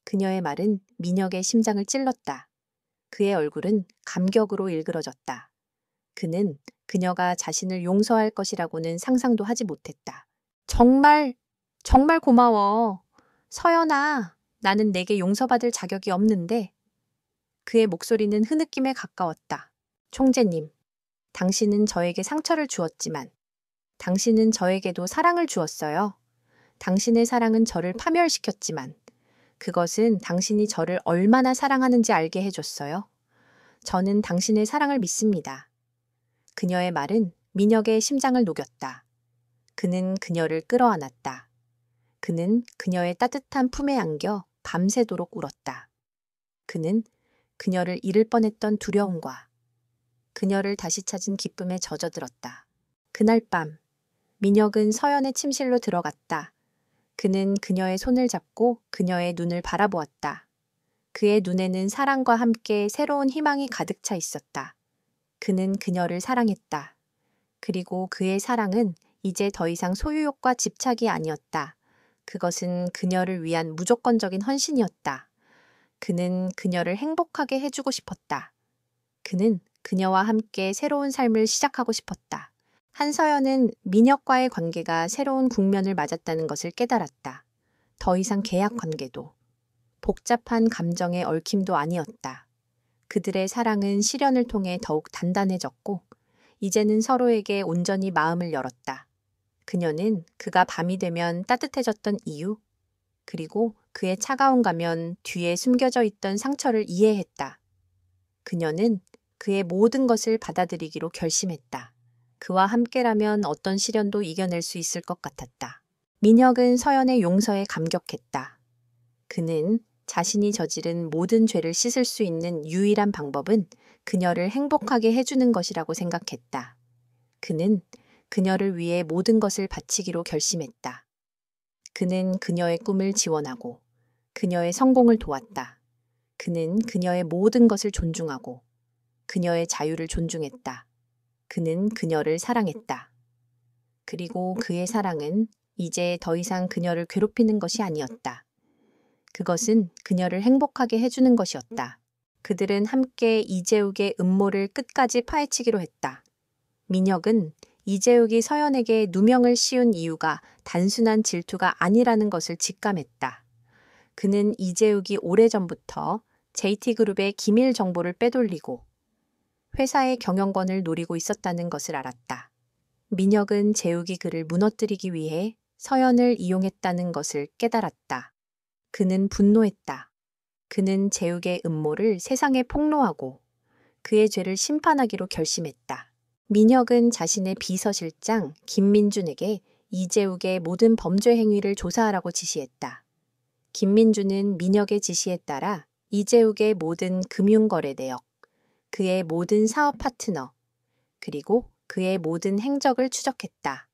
그녀의 말은 민혁의 심장을 찔렀다. 그의 얼굴은 감격으로 일그러졌다. 그는 그녀가 자신을 용서할 것이라고는 상상도 하지 못했다. 정말 고마워. 서연아, 나는 내게 용서받을 자격이 없는데. 그의 목소리는 흐느낌에 가까웠다. 총재님, 당신은 저에게 상처를 주었지만 당신은 저에게도 사랑을 주었어요. 당신의 사랑은 저를 파멸시켰지만 그것은 당신이 저를 얼마나 사랑하는지 알게 해줬어요. 저는 당신의 사랑을 믿습니다. 그녀의 말은 민혁의 심장을 녹였다. 그는 그녀를 끌어안았다. 그는 그녀의 따뜻한 품에 안겨 밤새도록 울었다. 그는 그녀를 잃을 뻔했던 두려움과 그녀를 다시 찾은 기쁨에 젖어들었다. 그날 밤, 민혁은 서연의 침실로 들어갔다. 그는 그녀의 손을 잡고 그녀의 눈을 바라보았다. 그의 눈에는 사랑과 함께 새로운 희망이 가득 차 있었다. 그는 그녀를 사랑했다. 그리고 그의 사랑은 이제 더 이상 소유욕과 집착이 아니었다. 그것은 그녀를 위한 무조건적인 헌신이었다. 그는 그녀를 행복하게 해주고 싶었다. 그는 그녀와 함께 새로운 삶을 시작하고 싶었다. 한서연은 민혁과의 관계가 새로운 국면을 맞았다는 것을 깨달았다. 더 이상 계약 관계도, 복잡한 감정의 얽힘도 아니었다. 그들의 사랑은 시련을 통해 더욱 단단해졌고, 이제는 서로에게 온전히 마음을 열었다. 그녀는 그가 밤이 되면 따뜻해졌던 이유, 그리고 그의 차가운 가면 뒤에 숨겨져 있던 상처를 이해했다. 그녀는 그의 모든 것을 받아들이기로 결심했다. 그와 함께라면 어떤 시련도 이겨낼 수 있을 것 같았다. 민혁은 서연의 용서에 감격했다. 그는 자신이 저지른 모든 죄를 씻을 수 있는 유일한 방법은 그녀를 행복하게 해주는 것이라고 생각했다. 그는 그녀를 위해 모든 것을 바치기로 결심했다. 그는 그녀의 꿈을 지원하고 그녀의 성공을 도왔다. 그는 그녀의 모든 것을 존중하고 그녀의 자유를 존중했다. 그는 그녀를 사랑했다. 그리고 그의 사랑은 이제 더 이상 그녀를 괴롭히는 것이 아니었다. 그것은 그녀를 행복하게 해주는 것이었다. 그들은 함께 이재욱의 음모를 끝까지 파헤치기로 했다. 민혁은 이재욱이 서연에게 누명을 씌운 이유가 단순한 질투가 아니라는 것을 직감했다. 그는 이재욱이 오래전부터 JT그룹의 기밀 정보를 빼돌리고 회사의 경영권을 노리고 있었다는 것을 알았다. 민혁은 재욱이 그를 무너뜨리기 위해 서연을 이용했다는 것을 깨달았다. 그는 분노했다. 그는 재욱의 음모를 세상에 폭로하고 그의 죄를 심판하기로 결심했다. 민혁은 자신의 비서실장 김민준에게 이재욱의 모든 범죄 행위를 조사하라고 지시했다. 김민준은 민혁의 지시에 따라 이재욱의 모든 금융거래 내역, 그의 모든 사업 파트너, 그리고 그의 모든 행적을 추적했다.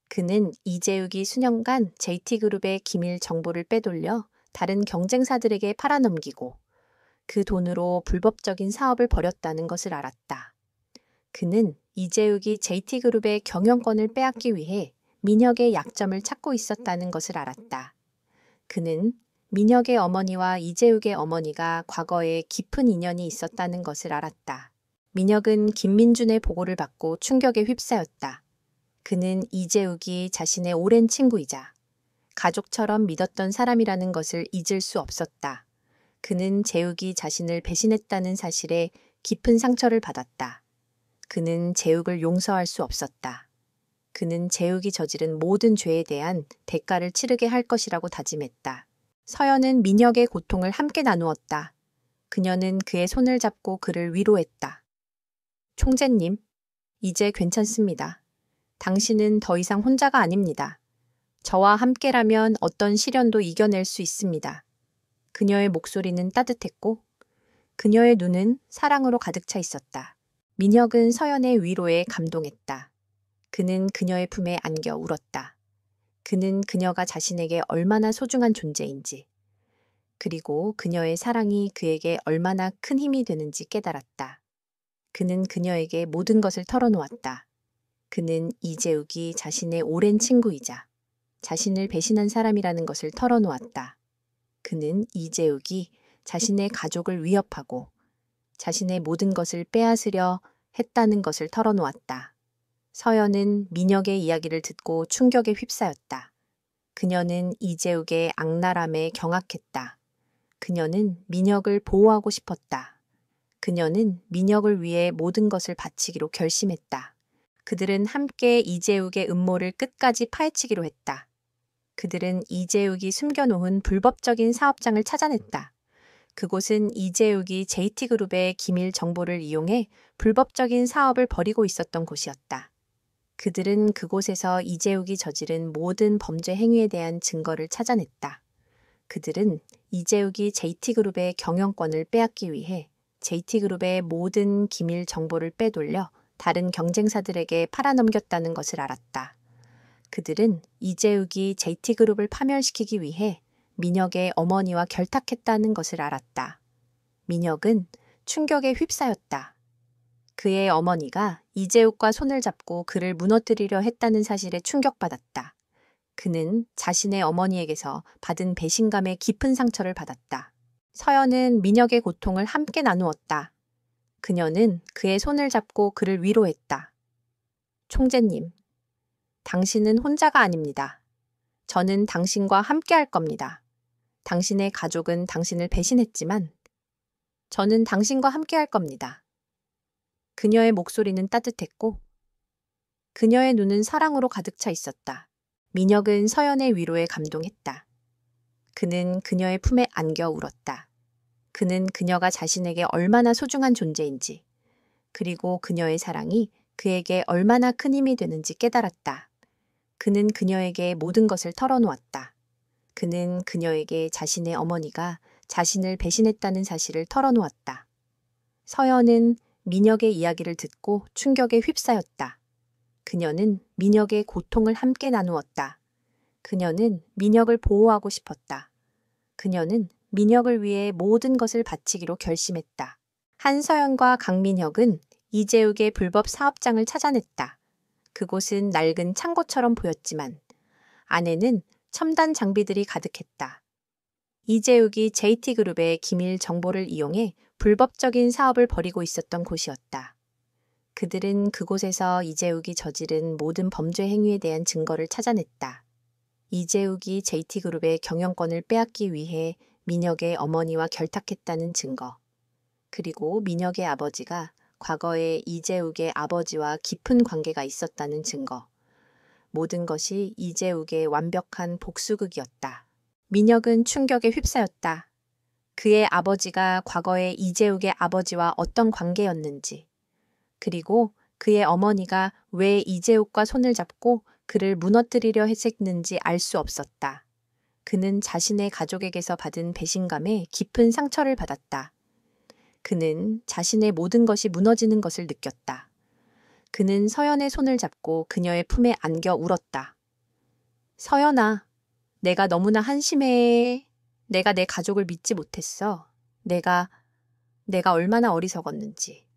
그는 이재욱이 수년간 JT그룹의 기밀 정보를 빼돌려 다른 경쟁사들에게 팔아넘기고 그 돈으로 불법적인 사업을 벌였다는 것을 알았다. 그는 이재욱이 JT그룹의 경영권을 빼앗기 위해 민혁의 약점을 찾고 있었다는 것을 알았다. 그는 민혁의 어머니와 이재욱의 어머니가 과거에 깊은 인연이 있었다는 것을 알았다. 민혁은 김민준의 보고를 받고 충격에 휩싸였다. 그는 이재욱이 자신의 오랜 친구이자 가족처럼 믿었던 사람이라는 것을 잊을 수 없었다. 그는 재욱이 자신을 배신했다는 사실에 깊은 상처를 받았다. 그는 재욱을 용서할 수 없었다. 그는 재욱이 저지른 모든 죄에 대한 대가를 치르게 할 것이라고 다짐했다. 서연은 민혁의 고통을 함께 나누었다. 그녀는 그의 손을 잡고 그를 위로했다. 총재님, 이제 괜찮습니다. 당신은 더 이상 혼자가 아닙니다. 저와 함께라면 어떤 시련도 이겨낼 수 있습니다. 그녀의 목소리는 따뜻했고 그녀의 눈은 사랑으로 가득 차 있었다. 민혁은 서연의 위로에 감동했다. 그는 그녀의 품에 안겨 울었다. 그는 그녀가 자신에게 얼마나 소중한 존재인지, 그리고 그녀의 사랑이 그에게 얼마나 큰 힘이 되는지 깨달았다. 그는 그녀에게 모든 것을 털어놓았다. 그는 이재욱이 자신의 오랜 친구이자 자신을 배신한 사람이라는 것을 털어놓았다. 그는 이재욱이 자신의 가족을 위협하고 자신의 모든 것을 빼앗으려 했다는 것을 털어놓았다. 서연은 민혁의 이야기를 듣고 충격에 휩싸였다. 그녀는 이재욱의 악랄함에 경악했다. 그녀는 민혁을 보호하고 싶었다. 그녀는 민혁을 위해 모든 것을 바치기로 결심했다. 그들은 함께 이재욱의 음모를 끝까지 파헤치기로 했다. 그들은 이재욱이 숨겨놓은 불법적인 사업장을 찾아냈다. 그곳은 이재욱이 JT그룹의 기밀 정보를 이용해 불법적인 사업을 벌이고 있었던 곳이었다. 그들은 그곳에서 이재욱이 저지른 모든 범죄 행위에 대한 증거를 찾아냈다. 그들은 이재욱이 JT그룹의 경영권을 빼앗기 위해 JT그룹의 모든 기밀 정보를 빼돌려 다른 경쟁사들에게 팔아넘겼다는 것을 알았다. 그들은 이재욱이 JT그룹을 파멸시키기 위해 민혁의 어머니와 결탁했다는 것을 알았다. 민혁은 충격에 휩싸였다. 그의 어머니가 이재욱과 손을 잡고 그를 무너뜨리려 했다는 사실에 충격받았다. 그는 자신의 어머니에게서 받은 배신감에 깊은 상처를 받았다. 서연은 민혁의 고통을 함께 나누었다. 그녀는 그의 손을 잡고 그를 위로했다. 총재님, 당신은 혼자가 아닙니다. 저는 당신과 함께 할 겁니다. 당신의 가족은 당신을 배신했지만 저는 당신과 함께 할 겁니다. 그녀의 목소리는 따뜻했고 그녀의 눈은 사랑으로 가득 차 있었다. 민혁은 서연의 위로에 감동했다. 그는 그녀의 품에 안겨 울었다. 그는 그녀가 자신에게 얼마나 소중한 존재인지, 그리고 그녀의 사랑이 그에게 얼마나 큰 힘이 되는지 깨달았다. 그는 그녀에게 모든 것을 털어놓았다. 그는 그녀에게 자신의 어머니가 자신을 배신했다는 사실을 털어놓았다. 서연은 민혁의 이야기를 듣고 충격에 휩싸였다. 그녀는 민혁의 고통을 함께 나누었다. 그녀는 민혁을 보호하고 싶었다. 그녀는 민혁을 위해 모든 것을 바치기로 결심했다. 한서연과 강민혁은 이재욱의 불법 사업장을 찾아냈다. 그곳은 낡은 창고처럼 보였지만 안에는 첨단 장비들이 가득했다. 이재욱이 JT그룹의 기밀 정보를 이용해 불법적인 사업을 벌이고 있었던 곳이었다. 그들은 그곳에서 이재욱이 저지른 모든 범죄 행위에 대한 증거를 찾아냈다. 이재욱이 JT그룹의 경영권을 빼앗기 위해 민혁의 어머니와 결탁했다는 증거, 그리고 민혁의 아버지가 과거에 이재욱의 아버지와 깊은 관계가 있었다는 증거, 모든 것이 이재욱의 완벽한 복수극이었다. 민혁은 충격에 휩싸였다. 그의 아버지가 과거에 이재욱의 아버지와 어떤 관계였는지, 그리고 그의 어머니가 왜 이재욱과 손을 잡고 그를 무너뜨리려 했는지 알 수 없었다. 그는 자신의 가족에게서 받은 배신감에 깊은 상처를 받았다. 그는 자신의 모든 것이 무너지는 것을 느꼈다. 그는 서연의 손을 잡고 그녀의 품에 안겨 울었다. 서연아, 내가 너무나 한심해. 내가 내 가족을 믿지 못했어. 내가 얼마나 어리석었는지.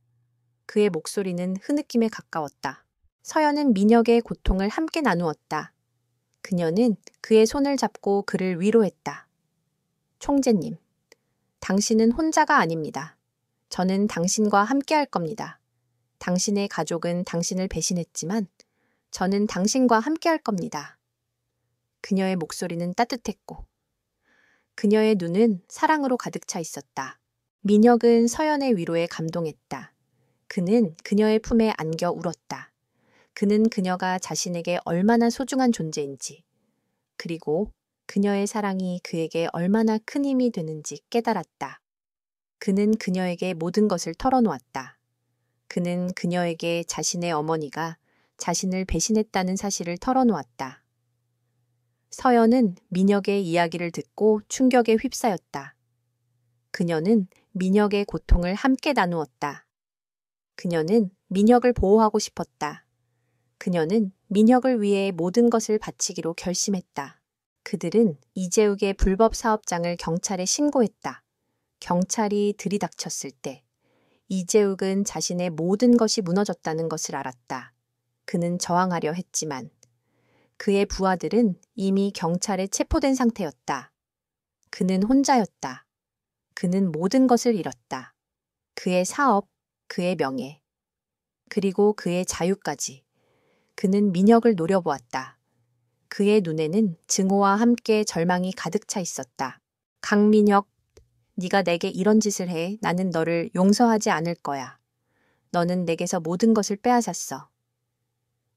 그의 목소리는 흐느낌에 가까웠다. 서연은 민혁의 고통을 함께 나누었다. 그녀는 그의 손을 잡고 그를 위로했다. 총재님, 당신은 혼자가 아닙니다. 저는 당신과 함께 할 겁니다. 당신의 가족은 당신을 배신했지만 저는 당신과 함께 할 겁니다. 그녀의 목소리는 따뜻했고 그녀의 눈은 사랑으로 가득 차 있었다. 민혁은 서연의 위로에 감동했다. 그는 그녀의 품에 안겨 울었다. 그는 그녀가 자신에게 얼마나 소중한 존재인지, 그리고 그녀의 사랑이 그에게 얼마나 큰 힘이 되는지 깨달았다. 그는 그녀에게 모든 것을 털어놓았다. 그는 그녀에게 자신의 어머니가 자신을 배신했다는 사실을 털어놓았다. 서연은 민혁의 이야기를 듣고 충격에 휩싸였다. 그녀는 민혁의 고통을 함께 나누었다. 그녀는 민혁을 보호하고 싶었다. 그녀는 민혁을 위해 모든 것을 바치기로 결심했다. 그들은 이재욱의 불법 사업장을 경찰에 신고했다. 경찰이 들이닥쳤을 때 이재욱은 자신의 모든 것이 무너졌다는 것을 알았다. 그는 저항하려 했지만 그의 부하들은 이미 경찰에 체포된 상태였다. 그는 혼자였다. 그는 모든 것을 잃었다. 그의 사업, 그의 명예, 그리고 그의 자유까지. 그는 민혁을 노려보았다. 그의 눈에는 증오와 함께 절망이 가득 차 있었다. 강민혁, 네가 내게 이런 짓을 해. 나는 너를 용서하지 않을 거야. 너는 내게서 모든 것을 빼앗았어.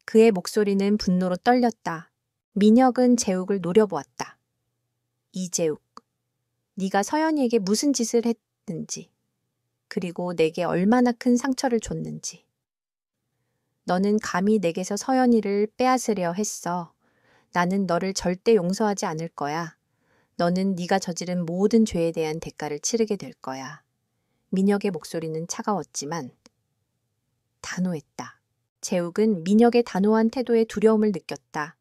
그의 목소리는 분노로 떨렸다. 민혁은 재욱을 노려보았다. 이재욱, 네가 서연이에게 무슨 짓을 했는지, 그리고 내게 얼마나 큰 상처를 줬는지. 너는 감히 내게서 서연이를 빼앗으려 했어. 나는 너를 절대 용서하지 않을 거야. 너는 네가 저지른 모든 죄에 대한 대가를 치르게 될 거야. 민혁의 목소리는 차가웠지만 단호했다. 재욱은 민혁의 단호한 태도에 두려움을 느꼈다.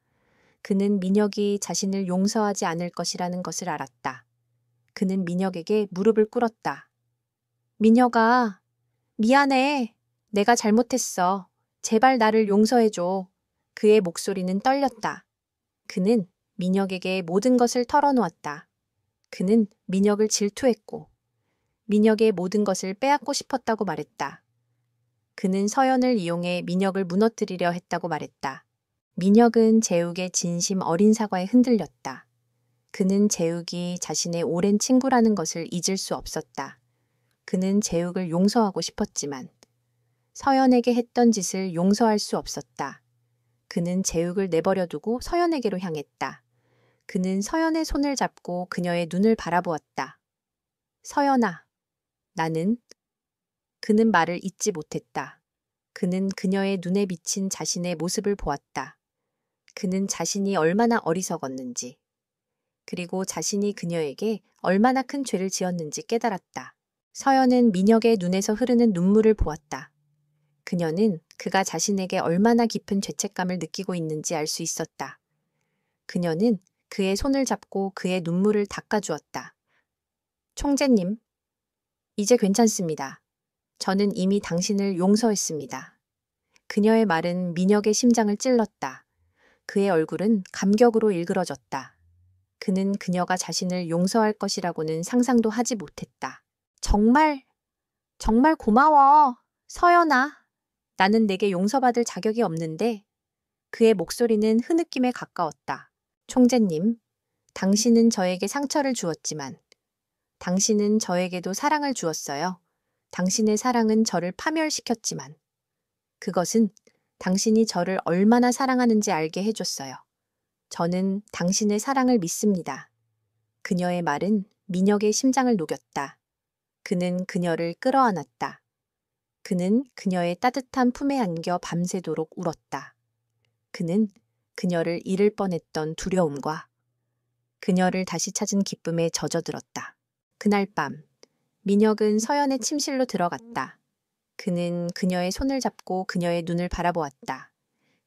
그는 민혁이 자신을 용서하지 않을 것이라는 것을 알았다. 그는 민혁에게 무릎을 꿇었다. 민혁아, 미안해. 내가 잘못했어. 제발 나를 용서해줘. 그의 목소리는 떨렸다. 그는 민혁에게 모든 것을 털어놓았다. 그는 민혁을 질투했고 민혁의 모든 것을 빼앗고 싶었다고 말했다. 그는 서연을 이용해 민혁을 무너뜨리려 했다고 말했다. 민혁은 재욱의 진심 어린 사과에 흔들렸다. 그는 재욱이 자신의 오랜 친구라는 것을 잊을 수 없었다. 그는 재욱을 용서하고 싶었지만 서연에게 했던 짓을 용서할 수 없었다. 그는 재욱을 내버려두고 서연에게로 향했다. 그는 서연의 손을 잡고 그녀의 눈을 바라보았다. 서연아, 나는... 그는 말을 잇지 못했다. 그는 그녀의 눈에 비친 자신의 모습을 보았다. 그는 자신이 얼마나 어리석었는지, 그리고 자신이 그녀에게 얼마나 큰 죄를 지었는지 깨달았다. 서연은 민혁의 눈에서 흐르는 눈물을 보았다. 그녀는 그가 자신에게 얼마나 깊은 죄책감을 느끼고 있는지 알 수 있었다. 그녀는 그의 손을 잡고 그의 눈물을 닦아주었다. 총재님, 이제 괜찮습니다. 저는 이미 당신을 용서했습니다. 그녀의 말은 민혁의 심장을 찔렀다. 그의 얼굴은 감격으로 일그러졌다. 그는 그녀가 자신을 용서할 것이라고는 상상도 하지 못했다. 정말 고마워, 서연아. 나는 내게 용서받을 자격이 없는데. 그의 목소리는 흐느낌에 가까웠다. 총재님, 당신은 저에게 상처를 주었지만 당신은 저에게도 사랑을 주었어요. 당신의 사랑은 저를 파멸시켰지만 그것은 당신이 저를 얼마나 사랑하는지 알게 해줬어요. 저는 당신의 사랑을 믿습니다. 그녀의 말은 민혁의 심장을 녹였다. 그는 그녀를 끌어안았다. 그는 그녀의 따뜻한 품에 안겨 밤새도록 울었다. 그는 그녀를 잃을 뻔했던 두려움과 그녀를 다시 찾은 기쁨에 젖어들었다. 그날 밤, 민혁은 서연의 침실로 들어갔다. 그는 그녀의 손을 잡고 그녀의 눈을 바라보았다.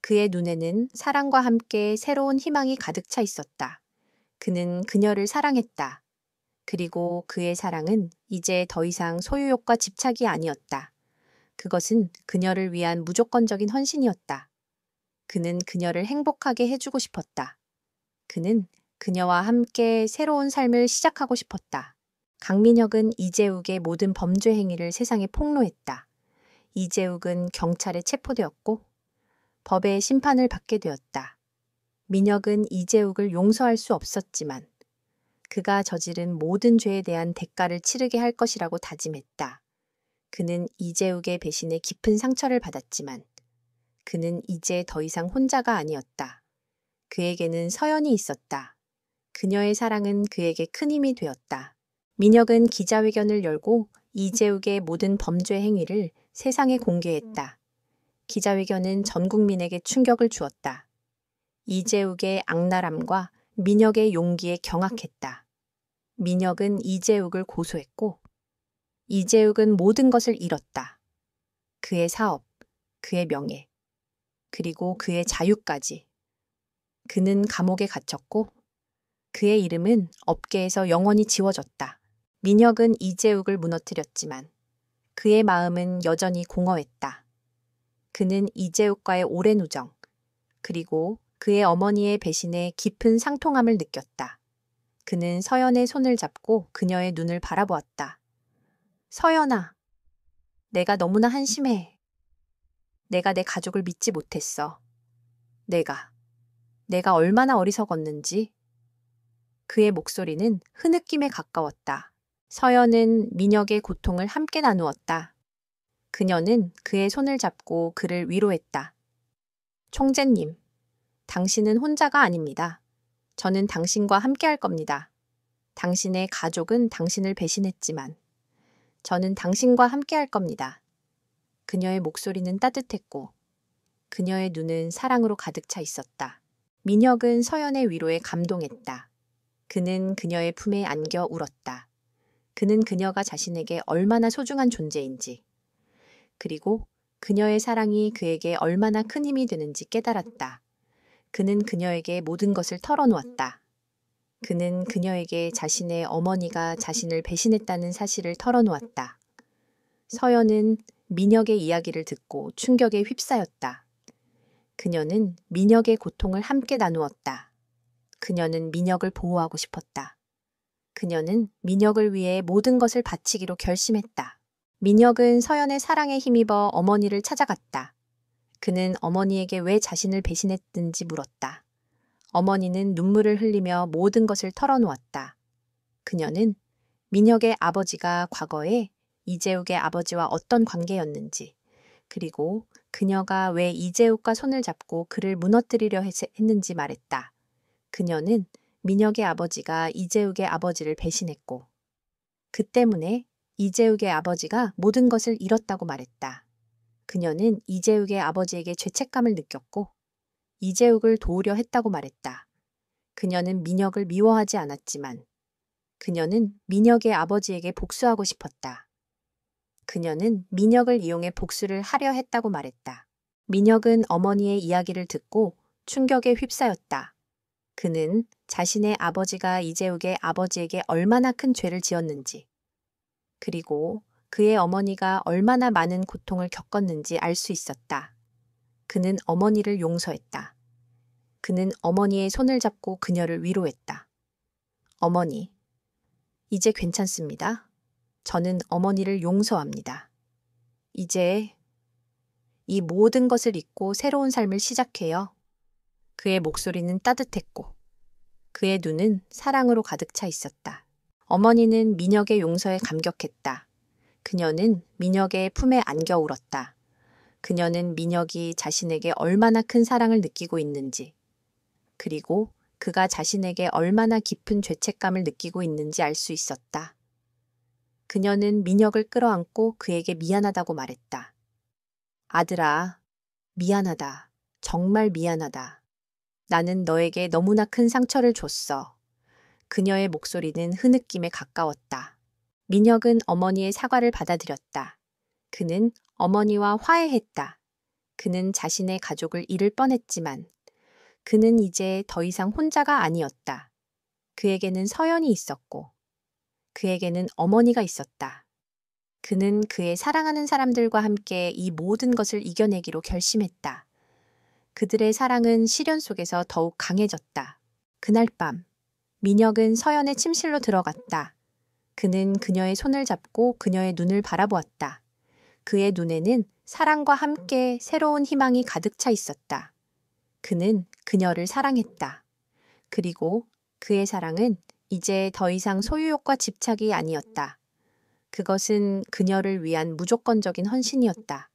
그의 눈에는 사랑과 함께 새로운 희망이 가득 차 있었다. 그는 그녀를 사랑했다. 그리고 그의 사랑은 이제 더 이상 소유욕과 집착이 아니었다. 그것은 그녀를 위한 무조건적인 헌신이었다. 그는 그녀를 행복하게 해주고 싶었다. 그는 그녀와 함께 새로운 삶을 시작하고 싶었다. 강민혁은 이재욱의 모든 범죄 행위를 세상에 폭로했다. 이재욱은 경찰에 체포되었고 법의 심판을 받게 되었다. 민혁은 이재욱을 용서할 수 없었지만 그가 저지른 모든 죄에 대한 대가를 치르게 할 것이라고 다짐했다. 그는 이재욱의 배신에 깊은 상처를 받았지만 그는 이제 더 이상 혼자가 아니었다. 그에게는 서연이 있었다. 그녀의 사랑은 그에게 큰 힘이 되었다. 민혁은 기자회견을 열고 이재욱의 모든 범죄 행위를 세상에 공개했다. 기자회견은 전 국민에게 충격을 주었다. 이재욱의 악랄함과 민혁의 용기에 경악했다. 민혁은 이재욱을 고소했고 이재욱은 모든 것을 잃었다. 그의 사업, 그의 명예, 그리고 그의 자유까지. 그는 감옥에 갇혔고 그의 이름은 업계에서 영원히 지워졌다. 민혁은 이재욱을 무너뜨렸지만 그의 마음은 여전히 공허했다. 그는 이재욱과의 오랜 우정, 그리고 그의 어머니의 배신에 깊은 상통함을 느꼈다. 그는 서연의 손을 잡고 그녀의 눈을 바라보았다. 서연아, 내가 너무나 한심해. 내가 내 가족을 믿지 못했어. 내가 얼마나 어리석었는지. 그의 목소리는 흐느낌에 가까웠다. 서연은 민혁의 고통을 함께 나누었다. 그녀는 그의 손을 잡고 그를 위로했다. 총재님, 당신은 혼자가 아닙니다. 저는 당신과 함께 할 겁니다. 당신의 가족은 당신을 배신했지만 저는 당신과 함께 할 겁니다. 그녀의 목소리는 따뜻했고 그녀의 눈은 사랑으로 가득 차 있었다. 민혁은 서연의 위로에 감동했다. 그는 그녀의 품에 안겨 울었다. 그는 그녀가 자신에게 얼마나 소중한 존재인지, 그리고 그녀의 사랑이 그에게 얼마나 큰 힘이 되는지 깨달았다. 그는 그녀에게 모든 것을 털어놓았다. 그는 그녀에게 자신의 어머니가 자신을 배신했다는 사실을 털어놓았다. 서연은 민혁의 이야기를 듣고 충격에 휩싸였다. 그녀는 민혁의 고통을 함께 나누었다. 그녀는 민혁을 보호하고 싶었다. 그녀는 민혁을 위해 모든 것을 바치기로 결심했다. 민혁은 서연의 사랑에 힘입어 어머니를 찾아갔다. 그는 어머니에게 왜 자신을 배신했는지 물었다. 어머니는 눈물을 흘리며 모든 것을 털어놓았다. 그녀는 민혁의 아버지가 과거에 이재욱의 아버지와 어떤 관계였는지, 그리고 그녀가 왜 이재욱과 손을 잡고 그를 무너뜨리려 했는지 말했다. 그녀는 민혁의 아버지가 이재욱의 아버지를 배신했고 그 때문에 이재욱의 아버지가 모든 것을 잃었다고 말했다. 그녀는 이재욱의 아버지에게 죄책감을 느꼈고 이재욱을 도우려 했다고 말했다. 그녀는 민혁을 미워하지 않았지만 그녀는 민혁의 아버지에게 복수하고 싶었다. 그녀는 민혁을 이용해 복수를 하려 했다고 말했다. 민혁은 어머니의 이야기를 듣고 충격에 휩싸였다. 그는 자신의 아버지가 이재욱의 아버지에게 얼마나 큰 죄를 지었는지, 그리고 그의 어머니가 얼마나 많은 고통을 겪었는지 알 수 있었다. 그는 어머니를 용서했다. 그는 어머니의 손을 잡고 그녀를 위로했다. 어머니, 이제 괜찮습니다. 저는 어머니를 용서합니다. 이제 이 모든 것을 잊고 새로운 삶을 시작해요. 그의 목소리는 따뜻했고 그의 눈은 사랑으로 가득 차 있었다. 어머니는 민혁의 용서에 감격했다. 그녀는 민혁의 품에 안겨 울었다. 그녀는 민혁이 자신에게 얼마나 큰 사랑을 느끼고 있는지, 그리고 그가 자신에게 얼마나 깊은 죄책감을 느끼고 있는지 알 수 있었다. 그녀는 민혁을 끌어안고 그에게 미안하다고 말했다. 아들아, 미안하다. 정말 미안하다. 나는 너에게 너무나 큰 상처를 줬어. 그녀의 목소리는 흐느낌에 가까웠다. 민혁은 어머니의 사과를 받아들였다. 그는 어머니와 화해했다. 그는 자신의 가족을 잃을 뻔했지만 그는 이제 더 이상 혼자가 아니었다. 그에게는 서연이 있었고 그에게는 어머니가 있었다. 그는 그의 사랑하는 사람들과 함께 이 모든 것을 이겨내기로 결심했다. 그들의 사랑은 시련 속에서 더욱 강해졌다. 그날 밤, 민혁은 서연의 침실로 들어갔다. 그는 그녀의 손을 잡고 그녀의 눈을 바라보았다. 그의 눈에는 사랑과 함께 새로운 희망이 가득 차 있었다. 그는 그녀를 사랑했다. 그리고 그의 사랑은 이제 더 이상 소유욕과 집착이 아니었다. 그것은 그녀를 위한 무조건적인 헌신이었다.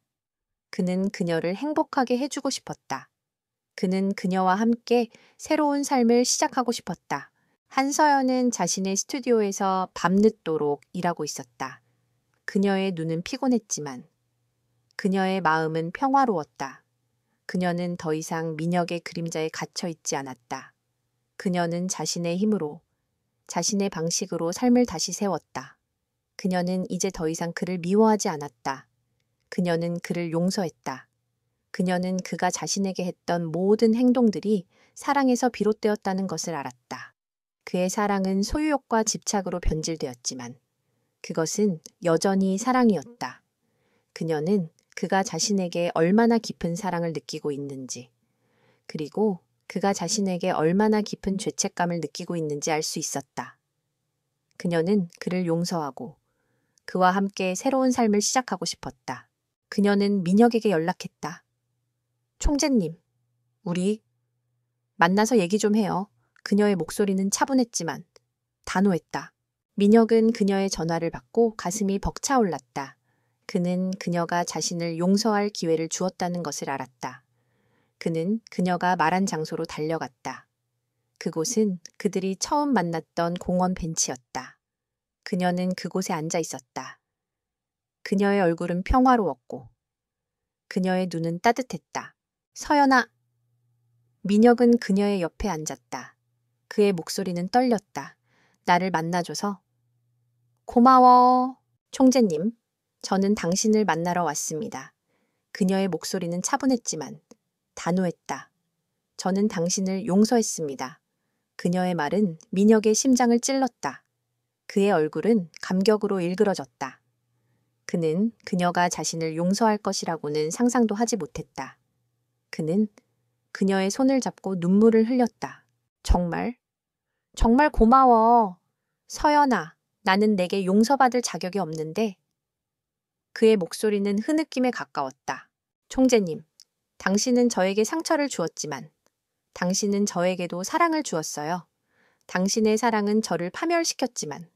그는 그녀를 행복하게 해주고 싶었다. 그는 그녀와 함께 새로운 삶을 시작하고 싶었다. 한서연은 자신의 스튜디오에서 밤늦도록 일하고 있었다. 그녀의 눈은 피곤했지만 그녀의 마음은 평화로웠다. 그녀는 더 이상 민혁의 그림자에 갇혀 있지 않았다. 그녀는 자신의 힘으로, 자신의 방식으로 삶을 다시 세웠다. 그녀는 이제 더 이상 그를 미워하지 않았다. 그녀는 그를 용서했다. 그녀는 그가 자신에게 했던 모든 행동들이 사랑에서 비롯되었다는 것을 알았다. 그의 사랑은 소유욕과 집착으로 변질되었지만 그것은 여전히 사랑이었다. 그녀는 그가 자신에게 얼마나 깊은 사랑을 느끼고 있는지, 그리고 그가 자신에게 얼마나 깊은 죄책감을 느끼고 있는지 알 수 있었다. 그녀는 그를 용서하고 그와 함께 새로운 삶을 시작하고 싶었다. 그녀는 민혁에게 연락했다. 총재님, 우리 만나서 얘기 좀 해요. 그녀의 목소리는 차분했지만 단호했다. 민혁은 그녀의 전화를 받고 가슴이 벅차올랐다. 그는 그녀가 자신을 용서할 기회를 주었다는 것을 알았다. 그는 그녀가 말한 장소로 달려갔다. 그곳은 그들이 처음 만났던 공원 벤치였다. 그녀는 그곳에 앉아 있었다. 그녀의 얼굴은 평화로웠고 그녀의 눈은 따뜻했다. 서연아. 민혁은 그녀의 옆에 앉았다. 그의 목소리는 떨렸다. 나를 만나줘서 고마워. 총재님, 저는 당신을 만나러 왔습니다. 그녀의 목소리는 차분했지만 단호했다. 저는 당신을 용서했습니다. 그녀의 말은 민혁의 심장을 찔렀다. 그의 얼굴은 감격으로 일그러졌다. 그는 그녀가 자신을 용서할 것이라고는 상상도 하지 못했다. 그는 그녀의 손을 잡고 눈물을 흘렸다. 정말 고마워. 서연아, 나는 내게 용서받을 자격이 없는데. 그의 목소리는 흐느낌에 가까웠다. 총재님, 당신은 저에게 상처를 주었지만 당신은 저에게도 사랑을 주었어요. 당신의 사랑은 저를 파멸시켰지만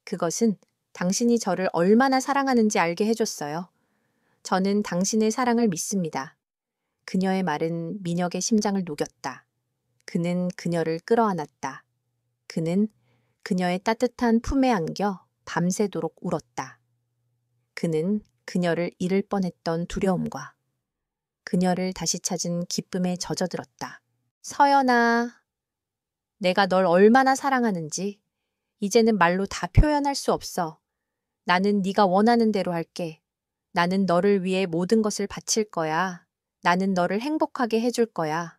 그것은 당신이 저를 얼마나 사랑하는지 알게 해줬어요. 저는 당신의 사랑을 믿습니다. 그녀의 말은 민혁의 심장을 녹였다. 그는 그녀를 끌어안았다. 그는 그녀의 따뜻한 품에 안겨 밤새도록 울었다. 그는 그녀를 잃을 뻔했던 두려움과 그녀를 다시 찾은 기쁨에 젖어들었다. 서연아, 내가 널 얼마나 사랑하는지 이제는 말로 다 표현할 수 없어. 나는 네가 원하는 대로 할게. 나는 너를 위해 모든 것을 바칠 거야. 나는 너를 행복하게 해줄 거야.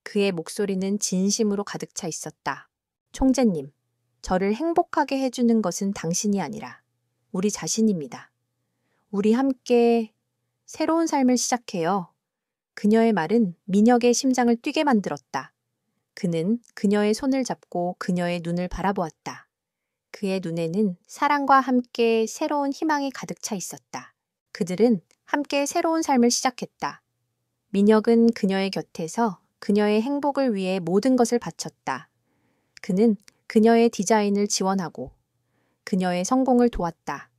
그의 목소리는 진심으로 가득 차 있었다. 총재님, 저를 행복하게 해주는 것은 당신이 아니라 우리 자신입니다. 우리 함께 새로운 삶을 시작해요. 그녀의 말은 민혁의 심장을 뛰게 만들었다. 그는 그녀의 손을 잡고 그녀의 눈을 바라보았다. 그의 눈에는 사랑과 함께 새로운 희망이 가득 차 있었다. 그들은 함께 새로운 삶을 시작했다. 민혁은 그녀의 곁에서 그녀의 행복을 위해 모든 것을 바쳤다. 그는 그녀의 디자인을 지원하고 그녀의 성공을 도왔다.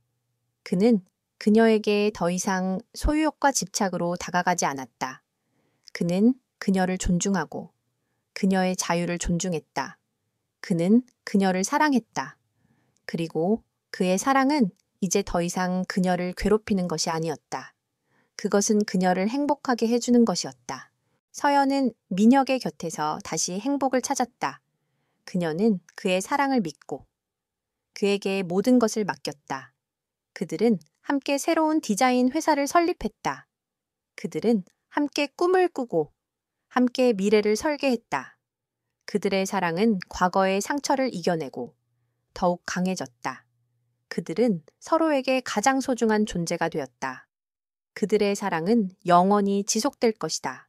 그는 그녀에게 더 이상 소유욕과 집착으로 다가가지 않았다. 그는 그녀를 존중하고 그녀의 자유를 존중했다. 그는 그녀를 사랑했다. 그리고 그의 사랑은 이제 더 이상 그녀를 괴롭히는 것이 아니었다. 그것은 그녀를 행복하게 해주는 것이었다. 서연은 민혁의 곁에서 다시 행복을 찾았다. 그녀는 그의 사랑을 믿고 그에게 모든 것을 맡겼다. 그들은 함께 새로운 디자인 회사를 설립했다. 그들은 함께 꿈을 꾸고 함께 미래를 설계했다. 그들의 사랑은 과거의 상처를 이겨내고 더욱 강해졌다. 그들은 서로에게 가장 소중한 존재가 되었다. 그들의 사랑은 영원히 지속될 것이다.